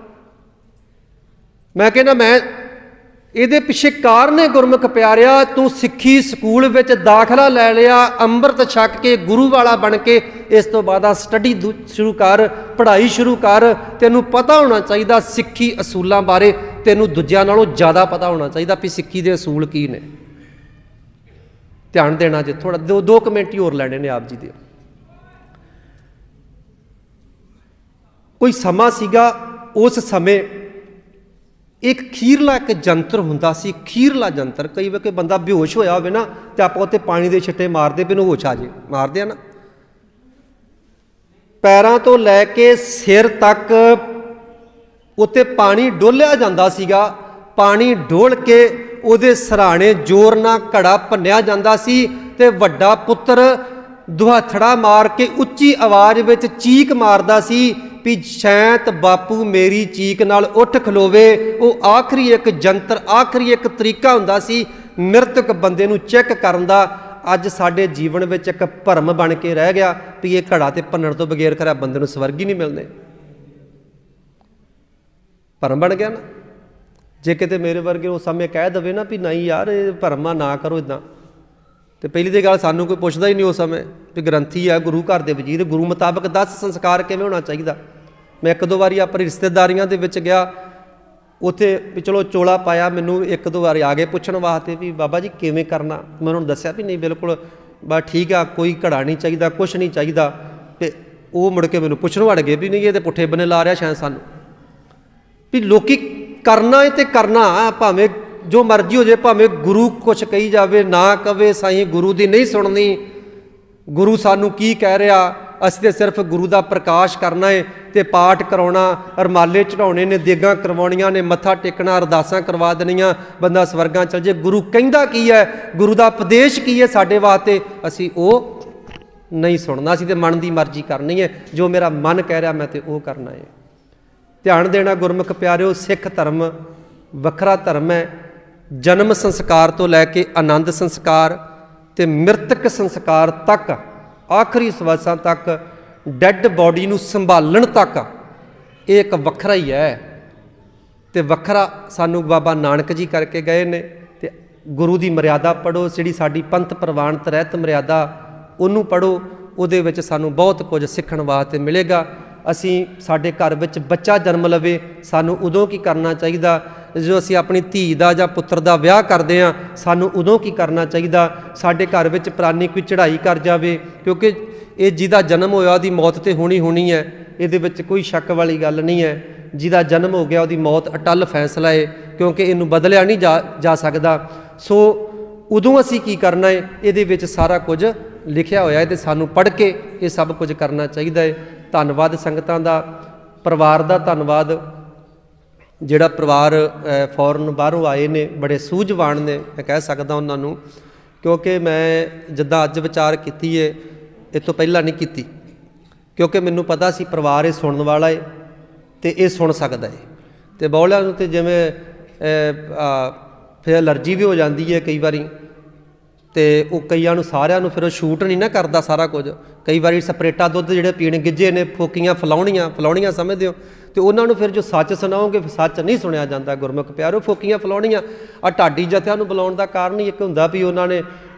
ਮੈਂ ਕਹਿੰਦਾ ਮੈਂ ਇਹਦੇ ਪਿੱਛੇ ਕਾਰਨ ਹੈ ਗੁਰਮੁਖ ਪਿਆਰਿਆ, ਤੂੰ ਸਿੱਖੀ ਸਕੂਲ ਵਿੱਚ ਦਾਖਲਾ ਲੈ ਲਿਆ, ਅੰਮ੍ਰਿਤ ਛਕ ਕੇ ਗੁਰੂ ਵਾਲਾ ਬਣ ਕੇ ਇਸ ਤੋਂ ਬਾਅਦ ਆ ਸਟੱਡੀ ਸ਼ੁਰੂ ਕਰ, ਪੜ੍ਹਾਈ ਸ਼ੁਰੂ ਕਰ। ਤੈਨੂੰ ਪਤਾ ਹੋਣਾ ਚਾਹੀਦਾ ਸਿੱਖੀ ਅਸੂਲਾਂ ਬਾਰੇ, ਤੈਨੂੰ ਦੂਜਿਆਂ ਨਾਲੋਂ ਜ਼ਿਆਦਾ ਪਤਾ ਹੋਣਾ ਚਾਹੀਦਾ ਵੀ ਸਿੱਖੀ ਦੇ ਅਸੂਲ ਕੀ ਨੇ। ਧਿਆਨ ਦੇਣਾ ਜੇ ਥੋੜਾ, ਦੋ ਕਮੈਂਟ ਹੀ ਹੋਰ ਲੈਣੇ ਨੇ ਆਪ ਜੀ ਦੇ। ਕੋਈ ਸਮਾਂ ਸੀਗਾ, ਉਸ ਸਮੇਂ ਇੱਕ ਖੀਰਲਾ ਇੱਕ ਜੰਤਰ ਹੁੰਦਾ ਸੀ, ਖੀਰਲਾ ਜੰਤਰ। ਕਈ ਵਾਰ ਕੋਈ ਬੰਦਾ ਬੇਹੋਸ਼ ਹੋਇਆ ਹੋਵੇ ਨਾ ਤੇ ਆਪਾਂ ਉੱਤੇ ਪਾਣੀ ਦੇ ਛਿੱਟੇ ਮਾਰਦੇ ਵੀ ਇਹਨੂੰ ਹੋਸ਼ ਆ ਜੇ, ਮਾਰਦੇ ਆ ਨਾ। ਪੈਰਾਂ ਤੋਂ ਲੈ ਕੇ ਸਿਰ ਤੱਕ ਉੱਤੇ ਪਾਣੀ ਡੋਲਿਆ ਜਾਂਦਾ ਸੀਗਾ। ਪਾਣੀ ਡੋਲ ਕੇ ਉਹਦੇ ਸਰਾਣੇ ਜ਼ੋਰ ਨਾਲ ਘੜਾ ਭੰਨਿਆ ਜਾਂਦਾ ਸੀ ਤੇ ਵੱਡਾ ਪੁੱਤਰ ਦੁਹੱਥੜਾ ਮਾਰ ਕੇ ਉੱਚੀ ਆਵਾਜ਼ ਵਿੱਚ ਚੀਕ ਮਾਰਦਾ ਸੀ ਵੀ ਸ਼ੈਂਤ ਬਾਪੂ ਮੇਰੀ ਚੀਕ ਨਾਲ ਉੱਠ ਖਲੋਵੇ। ਉਹ ਆਖਰੀ ਇੱਕ ਜੰਤਰ, ਆਖਰੀ ਇੱਕ ਤਰੀਕਾ ਹੁੰਦਾ ਸੀ ਮ੍ਰਿਤਕ ਬੰਦੇ ਨੂੰ ਚੈੱਕ ਕਰਨ ਦਾ। ਅੱਜ ਸਾਡੇ ਜੀਵਨ ਵਿੱਚ ਇੱਕ ਭਰਮ ਬਣ ਕੇ ਰਹਿ ਗਿਆ ਵੀ ਇਹ ਘੜਾ ਤੇ ਭੰਨਣ ਤੋਂ ਬਗੈਰ ਖਰਾ ਬੰਦੇ ਨੂੰ ਸਵਰਗ ਹੀ ਨਹੀਂ ਮਿਲਣੇ। ਭਰਮ ਬਣ ਗਿਆ ਨਾ। ਜੇ ਕਿਤੇ ਮੇਰੇ ਵਰਗੇ ਉਸ ਸਮੇਂ ਕਹਿ ਦੇਵੇ ਨਾ ਵੀ ਨਹੀਂ ਯਾਰ ਇਹ ਭਰਮਾ ਨਾ ਕਰੋ ਇੱਦਾਂ, ਤੇ ਪਹਿਲੀ ਦੀ ਗੱਲ ਸਾਨੂੰ ਕੋਈ ਪੁੱਛਦਾ ਹੀ ਨਹੀਂ ਉਸ ਸਮੇਂ ਵੀ ਗ੍ਰੰਥੀ ਹੈ ਗੁਰੂ ਘਰ ਦੇ ਵਜੀਦ, ਗੁਰੂ ਮੁਤਾਬਕ 10 ਸੰਸਕਾਰ ਕਿਵੇਂ ਹੋਣਾ ਚਾਹੀਦਾ। ਮੈਂ ਇੱਕ ਦੋ ਵਾਰੀ ਆਪਣੀ ਰਿਸ਼ਤੇਦਾਰੀਆਂ ਦੇ ਵਿੱਚ ਗਿਆ, ਉੱਥੇ ਵੀ ਚਲੋ ਚੋਲਾ ਪਾਇਆ, ਮੈਨੂੰ ਇੱਕ ਦੋ ਵਾਰੀ ਆ ਗਏ ਪੁੱਛਣ ਵਾਸਤੇ ਵੀ ਬਾਬਾ ਜੀ ਕਿਵੇਂ ਕਰਨਾ। ਮੈਂ ਉਹਨਾਂ ਨੂੰ ਦੱਸਿਆ ਵੀ ਨਹੀਂ ਬਿਲਕੁਲ ਬਸ ਠੀਕ ਆ, ਕੋਈ ਘੜਾ ਨਹੀਂ ਚਾਹੀਦਾ, ਕੁਛ ਨਹੀਂ ਚਾਹੀਦਾ। ਅਤੇ ਉਹ ਮੁੜ ਕੇ ਮੈਨੂੰ ਪੁੱਛਣ ਵੜ ਗਏ ਵੀ ਨਹੀਂ ਇਹ ਤਾਂ ਪੁੱਠੇ ਬੰਨੇ ਲਾ ਰਿਹਾ ਸ਼ਾਇਦ ਸਾਨੂੰ, ਵੀ ਲੋਕੀ ਕਰਨਾ ਹੈ ਤੇ ਕਰਨਾ ਭਾਵੇਂ ਜੋ ਮਰਜ਼ੀ ਹੋ ਜਾਏ, ਭਾਵੇਂ ਗੁਰੂ ਕੁਛ ਕਹੀ ਜਾਵੇ ਨਾ ਕਵੇ, ਸਾਈਂ ਗੁਰੂ ਦੀ ਨਹੀਂ ਸੁਣਨੀ। ਗੁਰੂ ਸਾਨੂੰ ਕੀ ਕਹਿ ਰਿਹਾ, ਅਸੀਂ ਤਾਂ ਸਿਰਫ ਗੁਰੂ ਦਾ ਪ੍ਰਕਾਸ਼ ਕਰਨਾ ਹੈ ਤੇ ਪਾਠ ਕਰਾਉਣਾ, ਰਮਾਲੇ ਚੜਾਉਣੇ ਨੇ, ਦੇਗਾਂ ਕਰਵਾਉਣੀਆਂ ਨੇ, ਮੱਥਾ ਟੇਕਣਾ, ਅਰਦਾਸਾਂ ਕਰਵਾ ਦੇਣੀਆਂ, ਬੰਦਾ ਸਵਰਗਾਂ ਚਲ ਜੇ। ਗੁਰੂ ਕਹਿੰਦਾ ਕੀ ਹੈ, ਗੁਰੂ ਦਾ ਉਪਦੇਸ਼ ਕੀ ਹੈ ਸਾਡੇ ਵਾਸਤੇ, ਅਸੀਂ ਉਹ ਨਹੀਂ ਸੁਣਨਾ। ਅਸੀਂ ਤਾਂ ਮਨ ਦੀ ਮਰਜ਼ੀ ਕਰਨੀ ਹੈ, ਜੋ ਮੇਰਾ ਮਨ ਕਹਿ ਰਿਹਾ ਮੈਂ ਤਾਂ ਉਹ ਕਰਨਾ ਹੈ। ਧਿਆਨ ਦੇਣਾ ਗੁਰਮੁਖ ਪਿਆਰਿਓ, ਸਿੱਖ ਧਰਮ ਵੱਖਰਾ ਧਰਮ ਹੈ। ਜਨਮ ਸੰਸਕਾਰ ਤੋਂ ਲੈ ਕੇ ਆਨੰਦ ਸੰਸਕਾਰ ਤੇ ਮ੍ਰਿਤਕ ਸੰਸਕਾਰ ਤੱਕ, ਆਖਰੀ ਸਵਾਸਾਂ ਤੱਕ, ਡੈੱਡ ਬੋਡੀ ਨੂੰ ਸੰਭਾਲਣ ਤੱਕ ਇਹ ਇੱਕ ਵੱਖਰਾ ਹੀ ਹੈ। ਤੇ ਵੱਖਰਾ ਸਾਨੂੰ ਬਾਬਾ ਨਾਨਕ ਜੀ ਕਰਕੇ ਗਏ ਨੇ। ਤੇ ਗੁਰੂ ਦੀ ਮਰਿਆਦਾ ਪੜ੍ਹੋ, ਜਿਹੜੀ ਸਾਡੀ ਪੰਥ ਪ੍ਰਵਾਨਤ ਰਹਿਤ ਮਰਿਆਦਾ, ਉਹਨੂੰ ਪੜ੍ਹੋ। ਉਹਦੇ ਵਿੱਚ ਸਾਨੂੰ ਬਹੁਤ ਕੁਝ ਸਿੱਖਣ ਵਾਸਤੇ ਮਿਲੇਗਾ। ਅਸੀਂ ਸਾਡੇ ਘਰ ਵਿੱਚ ਬੱਚਾ ਜਨਮ ਲਵੇ, ਸਾਨੂੰ ਉਦੋਂ ਕੀ ਕਰਨਾ ਚਾਹੀਦਾ, ਜਦੋਂ ਅਸੀਂ ਆਪਣੀ ਧੀ ਦਾ ਜਾਂ ਪੁੱਤਰ ਦਾ ਵਿਆਹ ਕਰਦੇ ਹਾਂ ਸਾਨੂੰ ਉਦੋਂ ਕੀ ਕਰਨਾ ਚਾਹੀਦਾ। ਸਾਡੇ ਘਰ ਵਿੱਚ ਪ੍ਰਾਨੀ ਕੋਈ ਚੜ੍ਹਾਈ ਕਰ ਜਾਵੇ, ਕਿਉਂਕਿ ਇਹ ਜਿਹਦਾ ਜਨਮ ਹੋਇਆ ਉਹਦੀ ਮੌਤ ਤਾਂ ਹੋਣੀ ਹੈ, ਇਹਦੇ ਵਿੱਚ ਕੋਈ ਸ਼ੱਕ ਵਾਲੀ ਗੱਲ ਨਹੀਂ ਹੈ। ਜਿਹਦਾ ਜਨਮ ਹੋ ਗਿਆ ਉਹਦੀ ਮੌਤ ਅਟੱਲ ਫੈਸਲਾ ਹੈ, ਕਿਉਂਕਿ ਇਹਨੂੰ ਬਦਲਿਆ ਨਹੀਂ ਜਾ ਸਕਦਾ। ਸੋ ਉਦੋਂ ਅਸੀਂ ਕੀ ਕਰਨਾ ਹੈ, ਇਹਦੇ ਵਿੱਚ ਸਾਰਾ ਕੁਝ ਲਿਖਿਆ ਹੋਇਆ ਹੈ ਤੇ ਸਾਨੂੰ ਪੜ੍ਹ ਕੇ ਇਹ ਸਭ ਕੁਝ ਕਰਨਾ ਚਾਹੀਦਾ ਹੈ। ਧੰਨਵਾਦ ਸੰਗਤਾਂ ਦਾ, ਪਰਿਵਾਰ ਦਾ ਧੰਨਵਾਦ। ਜਿਹੜਾ ਪਰਿਵਾਰ ਫੋਰਨ ਬਾਹਰੋਂ ਆਏ ਨੇ, ਬੜੇ ਸੂਝਵਾਨ ਨੇ ਮੈਂ ਕਹਿ ਸਕਦਾ ਉਹਨਾਂ ਨੂੰ, ਕਿਉਂਕਿ ਮੈਂ ਜਿੱਦਾਂ ਅੱਜ ਵਿਚਾਰ ਕੀਤੀ ਹੈ ਇਹ ਤੋਂ ਪਹਿਲਾਂ ਨਹੀਂ ਕੀਤੀ, ਕਿਉਂਕਿ ਮੈਨੂੰ ਪਤਾ ਸੀ ਪਰਿਵਾਰ ਇਹ ਸੁਣਨ ਵਾਲਾ ਹੈ ਤੇ ਇਹ ਸੁਣ ਸਕਦਾ ਹੈ। ਅਤੇ ਬੌਲਿਆਂ ਨੂੰ ਤਾਂ ਜਿਵੇਂ ਫਿਰ ਐਲਰਜੀ ਵੀ ਹੋ ਜਾਂਦੀ ਹੈ ਕਈ ਵਾਰੀ, ਅਤੇ ਉਹ ਕਈਆਂ ਨੂੰ ਸਾਰਿਆਂ ਨੂੰ ਫਿਰ ਉਹ ਸ਼ੂਟ ਨਹੀਂ ਨਾ ਕਰਦਾ ਸਾਰਾ ਕੁਝ। ਕਈ ਵਾਰੀ ਸਪਰੇਟਾ ਦੁੱਧ ਜਿਹੜੇ ਪੀਣ ਗਿੱਝੇ ਨੇ, ਫੋਕੀਆਂ ਫਲਾਉਣੀਆਂ ਸਮਝਦੇ ਹੋ, ਅਤੇ ਉਹਨਾਂ ਨੂੰ ਫਿਰ ਜੋ ਸੱਚ ਸੁਣਾਓਗੇ ਸੱਚ ਨਹੀਂ ਸੁਣਿਆ ਜਾਂਦਾ। ਗੁਰਮੁਖ ਪਿਆਰੋ, ਫੋਕੀਆਂ ਫਲਾਉਣੀਆਂ ਆ ਢਾਡੀ ਜਥਿਆਂ ਨੂੰ ਬੁਲਾਉਣ ਦਾ ਕਾਰਨ ਹੀ ਇੱਕ ਹੁੰਦਾ ਵੀ ਉਹਨਾਂ ਨੇ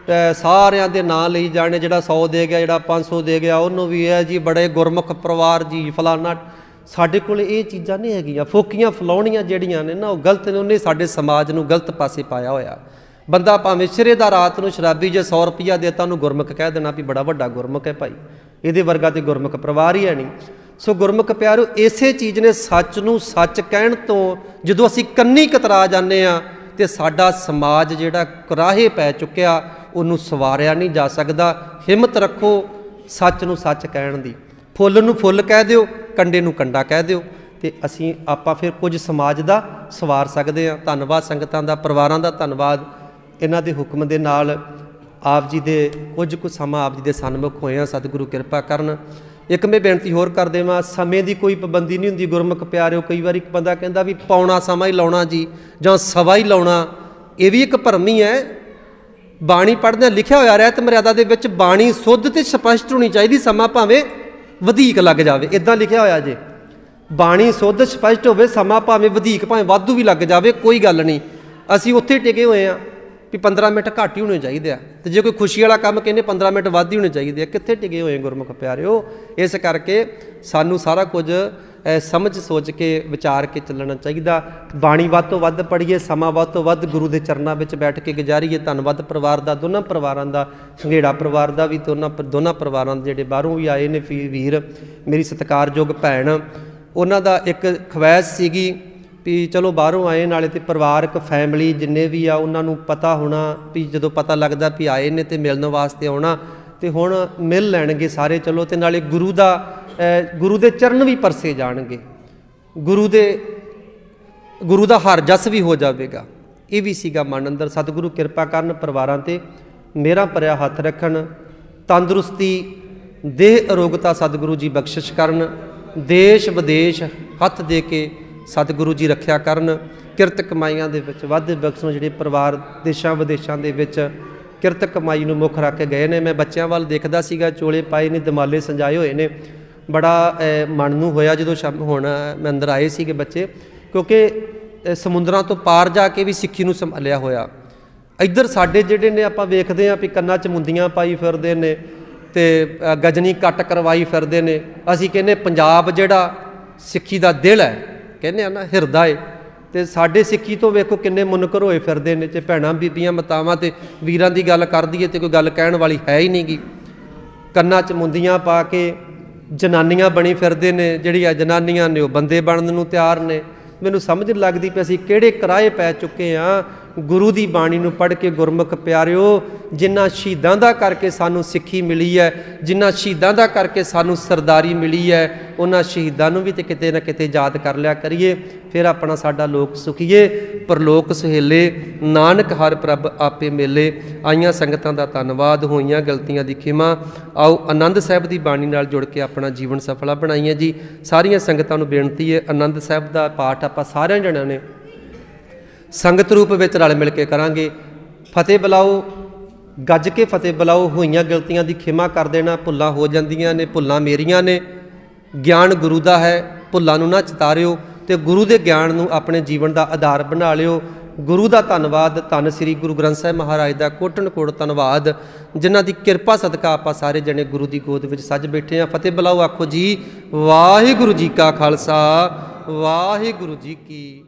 ਸਾਰਿਆਂ ਦੇ ਨਾਂ ਲਈ ਜਾਣੇ, ਜਿਹੜਾ 100 ਦੇ ਗਿਆ, ਜਿਹੜਾ 500 ਦੇ ਗਿਆ, ਉਹਨੂੰ ਵੀ ਹੈ ਜੀ ਬੜੇ ਗੁਰਮੁਖ ਪਰਿਵਾਰ ਜੀ ਫਲਾਨਾ। ਸਾਡੇ ਕੋਲ ਇਹ ਚੀਜ਼ਾਂ ਨਹੀਂ ਹੈਗੀਆਂ। ਫੋਕੀਆਂ ਫਲਾਉਣੀਆਂ ਜਿਹੜੀਆਂ ਨੇ ਨਾ ਉਹ ਗਲਤ ਨੇ, ਉਹਨੇ ਸਾਡੇ ਸਮਾਜ ਨੂੰ ਗਲਤ ਪਾਸੇ ਪਾਇਆ ਹੋਇਆ। ਬੰਦਾ ਭਾਵੇਂ ਸਿਰੇ ਦਾ ਰਾਤ ਨੂੰ ਸ਼ਰਾਬੀ ਜੇ 100 ਰੁਪਈਆ ਦੇਤਾ ਉਹਨੂੰ ਗੁਰਮੁਖ ਕਹਿ ਦੇਣਾ ਵੀ ਬੜਾ ਵੱਡਾ ਗੁਰਮੁਖ ਹੈ ਭਾਈ, ਇਹਦੇ ਵਰਗਾ ਤੇ ਗੁਰਮੁਖ ਪਰਿਵਾਰ ਹੀ ਹੈ ਨਹੀਂ। ਸੋ ਗੁਰਮੁਖ ਪਿਆਰੋ, ਇਸੇ ਚੀਜ਼ ਨੇ ਸੱਚ ਨੂੰ ਸੱਚ ਕਹਿਣ ਤੋਂ ਜਦੋਂ ਅਸੀਂ ਕੰਨੀ ਕਤਰਾ ਜਾਂਦੇ ਹਾਂ ਤੇ ਸਾਡਾ ਸਮਾਜ ਜਿਹੜਾ ਕੁਰਾਹੇ ਪੈ ਚੁੱਕਿਆ, ਉਹਨੂੰ ਸਵਾਰਿਆ ਨਹੀਂ ਜਾ ਸਕਦਾ। ਹਿੰਮਤ ਰੱਖੋ ਸੱਚ ਨੂੰ ਸੱਚ ਕਹਿਣ ਦੀ। ਫੁੱਲ ਨੂੰ ਫੁੱਲ ਕਹਿ ਦਿਓ, ਕੰਡੇ ਨੂੰ ਕੰਡਾ ਕਹਿ ਦਿਓ, ਅਤੇ ਆਪਾਂ ਫਿਰ ਕੁਝ ਸਮਾਜ ਦਾ ਸਵਾਰ ਸਕਦੇ ਹਾਂ। ਧੰਨਵਾਦ ਸੰਗਤਾਂ ਦਾ, ਪਰਿਵਾਰਾਂ ਦਾ ਧੰਨਵਾਦ। ਇਹਨਾਂ ਦੇ ਹੁਕਮ ਦੇ ਨਾਲ ਆਪ ਜੀ ਦੇ ਕੁਝ ਕੁ ਸਮਾਂ ਆਪ ਜੀ ਦੇ ਸਨਮੁਖ ਹੋਏ ਹਾਂ। ਸਤਿਗੁਰੂ ਕਿਰਪਾ ਕਰਨ। ਇੱਕ ਮੈਂ ਬੇਨਤੀ ਹੋਰ ਕਰ ਦੇਵਾਂ, ਸਮੇਂ ਦੀ ਕੋਈ ਪਾਬੰਦੀ ਨਹੀਂ ਹੁੰਦੀ ਗੁਰਮੁਖ ਪਿਆਰਿਓ। ਕਈ ਵਾਰੀ ਇੱਕ ਬੰਦਾ ਕਹਿੰਦਾ ਵੀ ਪੌਣਾ ਸਮਾਂ ਹੀ ਲਾਉਣਾ ਜੀ, ਜਾਂ ਸਵਾ ਹੀ ਲਾਉਣਾ, ਇਹ ਵੀ ਇੱਕ ਭਰਮ ਹੀ ਹੈ। ਬਾਣੀ ਪੜ੍ਹਦਿਆਂ ਲਿਖਿਆ ਹੋਇਆ ਰਹਿਤ ਮਰਿਆਦਾ ਦੇ ਵਿੱਚ ਬਾਣੀ ਸੁੱਧ ਅਤੇ ਸਪਸ਼ਟ ਹੋਣੀ ਚਾਹੀਦੀ, ਸਮਾਂ ਭਾਵੇਂ ਵਧੀਕ ਲੱਗ ਜਾਵੇ, ਇੱਦਾਂ ਲਿਖਿਆ ਹੋਇਆ ਜੇ। ਬਾਣੀ ਸੁੱਧ ਸਪਸ਼ਟ ਹੋਵੇ, ਸਮਾਂ ਭਾਵੇਂ ਵਧੀਕ ਭਾਵੇਂ ਵਾਧੂ ਵੀ ਲੱਗ ਜਾਵੇ, ਕੋਈ ਗੱਲ ਨਹੀਂ। ਅਸੀਂ ਉੱਥੇ ਟਿਕੇ ਹੋਏ ਹਾਂ ਵੀ 15 ਮਿੰਟ ਘੱਟ ਹੀ ਹੋਣੇ ਚਾਹੀਦੇ ਆ, ਤੇ ਜੇ ਕੋਈ ਖੁਸ਼ੀ ਵਾਲਾ ਕੰਮ ਕਹਿੰਦੇ 15 ਮਿੰਟ ਵੱਧ ਹੀ ਹੋਣੇ ਚਾਹੀਦੇ ਆ। ਕਿੱਥੇ ਟਿਕੇ ਹੋਏ ਗੁਰਮੁਖ ਪਿਆਰਿਓ। ਇਸ ਕਰਕੇ ਸਾਨੂੰ ਸਾਰਾ ਕੁਝ ਸਮਝ ਸੋਚ ਕੇ ਵਿਚਾਰ ਕੇ ਚੱਲਣਾ ਚਾਹੀਦਾ। ਬਾਣੀ ਵੱਧ ਤੋਂ ਵੱਧ ਪੜ੍ਹੀਏ, ਸਮਾਂ ਵੱਧ ਤੋਂ ਵੱਧ ਗੁਰੂ ਦੇ ਚਰਨਾਂ ਵਿੱਚ ਬੈਠ ਕੇ ਗੁਜ਼ਾਰੀਏ। ਧੰਨਵਾਦ ਪਰਿਵਾਰ ਦਾ, ਦੋਨਾਂ ਪਰਿਵਾਰਾਂ ਦਾ, ਸੰਘੇੜਾ ਪਰਿਵਾਰ ਦਾ ਵੀ, ਦੋਨਾਂ ਪਰਿਵਾਰਾਂ ਦੇ ਜਿਹੜੇ ਬਾਹਰੋਂ ਵੀ ਆਏ ਨੇ ਵੀਰ, ਮੇਰੀ ਸਤਿਕਾਰਯੋਗ ਭੈਣ, ਉਹਨਾਂ ਦਾ ਇੱਕ ਖਵਾਇਸ਼ ਸੀਗੀ ਵੀ ਚਲੋ ਬਾਹਰੋਂ ਆਏ, ਨਾਲੇ ਤੇ ਪਰਿਵਾਰਕ ਫੈਮਿਲੀ ਜਿੰਨੇ ਵੀ ਆ ਉਹਨਾਂ ਨੂੰ ਪਤਾ ਹੋਣਾ ਵੀ ਜਦੋਂ ਪਤਾ ਲੱਗਦਾ ਵੀ ਆਏ ਨੇ ਤੇ ਮਿਲਣ ਵਾਸਤੇ ਆਉਣਾ, ਤੇ ਹੁਣ ਮਿਲ ਲੈਣਗੇ ਸਾਰੇ ਚਲੋ, ਤੇ ਨਾਲੇ ਗੁਰੂ ਦੇ ਚਰਨ ਵੀ ਪਰਸੇ ਜਾਣਗੇ, ਗੁਰੂ ਦਾ ਹਰ ਜਸ ਵੀ ਹੋ ਜਾਵੇਗਾ। ਇਹ ਵੀ ਸੀਗਾ ਮਨ ਅੰਦਰ। ਸਤਿਗੁਰੂ ਕਿਰਪਾ ਕਰਨ, ਪਰਿਵਾਰਾਂ ਤੇ ਮੇਰਾ ਭਰਿਆ ਹੱਥ ਰੱਖਣ, ਤੰਦਰੁਸਤੀ, ਦੇਹ ਅਰੋਗਤਾ ਸਤਿਗੁਰੂ ਜੀ ਬਖਸ਼ਿਸ਼ ਕਰਨ, ਦੇਸ਼ ਵਿਦੇਸ਼ ਹੱਥ ਦੇ ਕੇ ਸਤਿਗੁਰੂ ਜੀ ਰੱਖਿਆ ਕਰਨ, ਕਿਰਤ ਕਮਾਈਆਂ ਦੇ ਵਿੱਚ ਵਾਧੇ ਬਖਸ਼ਣ। ਜਿਹੜੇ ਪਰਿਵਾਰ ਦੇਸ਼ਾਂ ਵਿਦੇਸ਼ਾਂ ਦੇ ਵਿੱਚ ਕਿਰਤ ਕਮਾਈ ਨੂੰ ਮੁੱਖ ਰੱਖ ਕੇ ਗਏ ਨੇ, ਮੈਂ ਬੱਚਿਆਂ ਵੱਲ ਦੇਖਦਾ ਸੀਗਾ, ਚੋਲੇ ਪਾਏ ਨੇ, ਦਮਾਲੇ ਸੰਜਾਏ ਹੋਏ ਨੇ, ਬੜਾ ਮਨ ਨੂੰ ਹੋਇਆ ਜਦੋਂ ਹੁਣ ਮੈਂ ਅੰਦਰ ਆਏ ਸੀਗੇ ਬੱਚੇ, ਕਿਉਂਕਿ ਸਮੁੰਦਰਾਂ ਤੋਂ ਪਾਰ ਜਾ ਕੇ ਵੀ ਸਿੱਖੀ ਨੂੰ ਸੰਭਾਲਿਆ ਹੋਇਆ। ਇੱਧਰ ਸਾਡੇ ਜਿਹੜੇ ਨੇ ਆਪਾਂ ਵੇਖਦੇ ਹਾਂ ਵੀ ਕੰਨਾਂ 'ਚ ਮੁੰਦੀਆਂ ਪਾਈ ਫਿਰਦੇ ਨੇ ਤੇ ਗਜਨੀ ਕੱਟ ਕਰਵਾਈ ਫਿਰਦੇ ਨੇ। ਅਸੀਂ ਕਹਿੰਦੇ ਪੰਜਾਬ ਜਿਹੜਾ ਸਿੱਖੀ ਦਾ ਦਿਲ ਹੈ, ਕਹਿੰਦੇ ਆ ਨਾ, ਹਿਰਦਾ ਏ, ਤੇ ਸਾਡੇ ਸਿੱਖੀ ਤੋਂ ਵੇਖੋ ਕਿੰਨੇ ਮੁਨਕਰ ਹੋਏ ਫਿਰਦੇ ਨੇ। ਜੇ ਭੈਣਾਂ ਬੀਬੀਆਂ ਮਾਤਾਵਾਂ ਤੇ ਵੀਰਾਂ ਦੀ ਗੱਲ ਕਰ ਦਈਏ ਤੇ ਕੋਈ ਗੱਲ ਕਹਿਣ ਵਾਲੀ ਹੈ ਹੀ ਨਹੀਂ ਗੀ। ਕੰਨਾਂ 'ਚ ਮੁੰਦੀਆਂ ਪਾ ਕੇ ਜਨਾਨੀਆਂ ਬਣੀ ਫਿਰਦੇ ਨੇ, ਜਿਹੜੀਆਂ ਜਨਾਨੀਆਂ ਨੇ ਉਹ ਬੰਦੇ ਬਣਨ ਨੂੰ ਤਿਆਰ ਨੇ। ਮੈਨੂੰ ਸਮਝ ਨਹੀਂ ਲੱਗਦੀ ਪਈ ਅਸੀਂ ਕਿਹੜੇ ਕਿਰਾਏ ਪੈ ਚੁੱਕੇ ਹਾਂ ਗੁਰੂ ਦੀ ਬਾਣੀ ਨੂੰ ਪੜ੍ਹ ਕੇ। ਗੁਰਮੁਖ ਪਿਆਰਿਓ, ਜਿਨ੍ਹਾਂ ਸ਼ਹੀਦਾਂ ਦਾ ਕਰਕੇ ਸਾਨੂੰ ਸਿੱਖੀ ਮਿਲੀ ਹੈ, ਜਿਨ੍ਹਾਂ ਸ਼ਹੀਦਾਂ ਦਾ ਕਰਕੇ ਸਾਨੂੰ ਸਰਦਾਰੀ ਮਿਲੀ ਹੈ, ਉਹਨਾਂ ਸ਼ਹੀਦਾਂ ਨੂੰ ਵੀ ਤੇ ਕਿਤੇ ਨਾ ਕਿਤੇ ਯਾਦ ਕਰ ਲਿਆ ਕਰੀਏ। ਫਿਰ ਆਪਣਾ ਸਾਡਾ ਲੋਕ ਸੁਖੀਏ, ਪਰਲੋਕ ਸੁਹੇਲੇ, ਨਾਨਕ ਹਰ ਪ੍ਰਭ ਆਪੇ ਮੇਲੇ। ਆਈਆਂ ਸੰਗਤਾਂ ਦਾ ਧੰਨਵਾਦ, ਹੋਈਆਂ ਗਲਤੀਆਂ ਦੀ ਖਿਮਾ। ਆਓ ਆਨੰਦ ਸਾਹਿਬ ਦੀ ਬਾਣੀ ਨਾਲ ਜੁੜ ਕੇ ਆਪਣਾ ਜੀਵਨ ਸਫਲਾ ਬਣਾਈਏ ਜੀ। ਸਾਰੀਆਂ ਸੰਗਤਾਂ ਨੂੰ ਬੇਨਤੀ ਹੈ, ਆਨੰਦ ਸਾਹਿਬ ਦਾ ਪਾਠ ਆਪਾਂ ਸਾਰਿਆਂ ਜਣਿਆਂ ਨੇ ਸੰਗਤ ਰੂਪ ਵਿੱਚ ਰਲ ਮਿਲ ਕੇ ਕਰਾਂਗੇ। ਫਤਿਹ ਬੁਲਾਓ, ਗੱਜ ਕੇ ਫਤਿਹ ਬੁਲਾਓ। ਹੋਈਆਂ ਗਲਤੀਆਂ ਦੀ ਖਿਮਾ ਕਰ ਦੇਣਾ। ਭੁੱਲਾਂ ਹੋ ਜਾਂਦੀਆਂ ਨੇ, ਭੁੱਲਾਂ ਮੇਰੀਆਂ ਨੇ। ਗਿਆਨ ਗੁਰੂ ਦਾ ਹੈ, ਭੁੱਲਾਂ ਨੂੰ ਨਾ ਚਿਤਾਰਿਓ, ਤੇ ਗੁਰੂ ਦੇ ਗਿਆਨ ਨੂੰ ਆਪਣੇ ਜੀਵਨ ਦਾ ਆਧਾਰ ਬਣਾ ਲਿਓ। ਗੁਰੂ ਦਾ ਧੰਨਵਾਦ, ਧੰਨ ਸ੍ਰੀ ਗੁਰੂ ਗ੍ਰੰਥ ਸਾਹਿਬ ਮਹਾਰਾਜ ਦਾ ਕੋਟਨ ਕੋਟ ਧੰਨਵਾਦ, ਜਿਨ੍ਹਾਂ ਦੀ ਕਿਰਪਾ ਸਦਕਾ ਆਪਾਂ ਸਾਰੇ ਜਣੇ ਗੁਰੂ ਦੀ ਗੋਦ ਵਿੱਚ ਸੱਜ ਬੈਠੇ ਹਾਂ। ਫਤਿਹ ਬੁਲਾਓ, ਆਖੋ ਜੀ ਵਾਹਿਗੁਰੂ ਜੀ ਕਾ ਖਾਲਸਾ, ਵਾਹਿਗੁਰੂ ਜੀ ਕੀ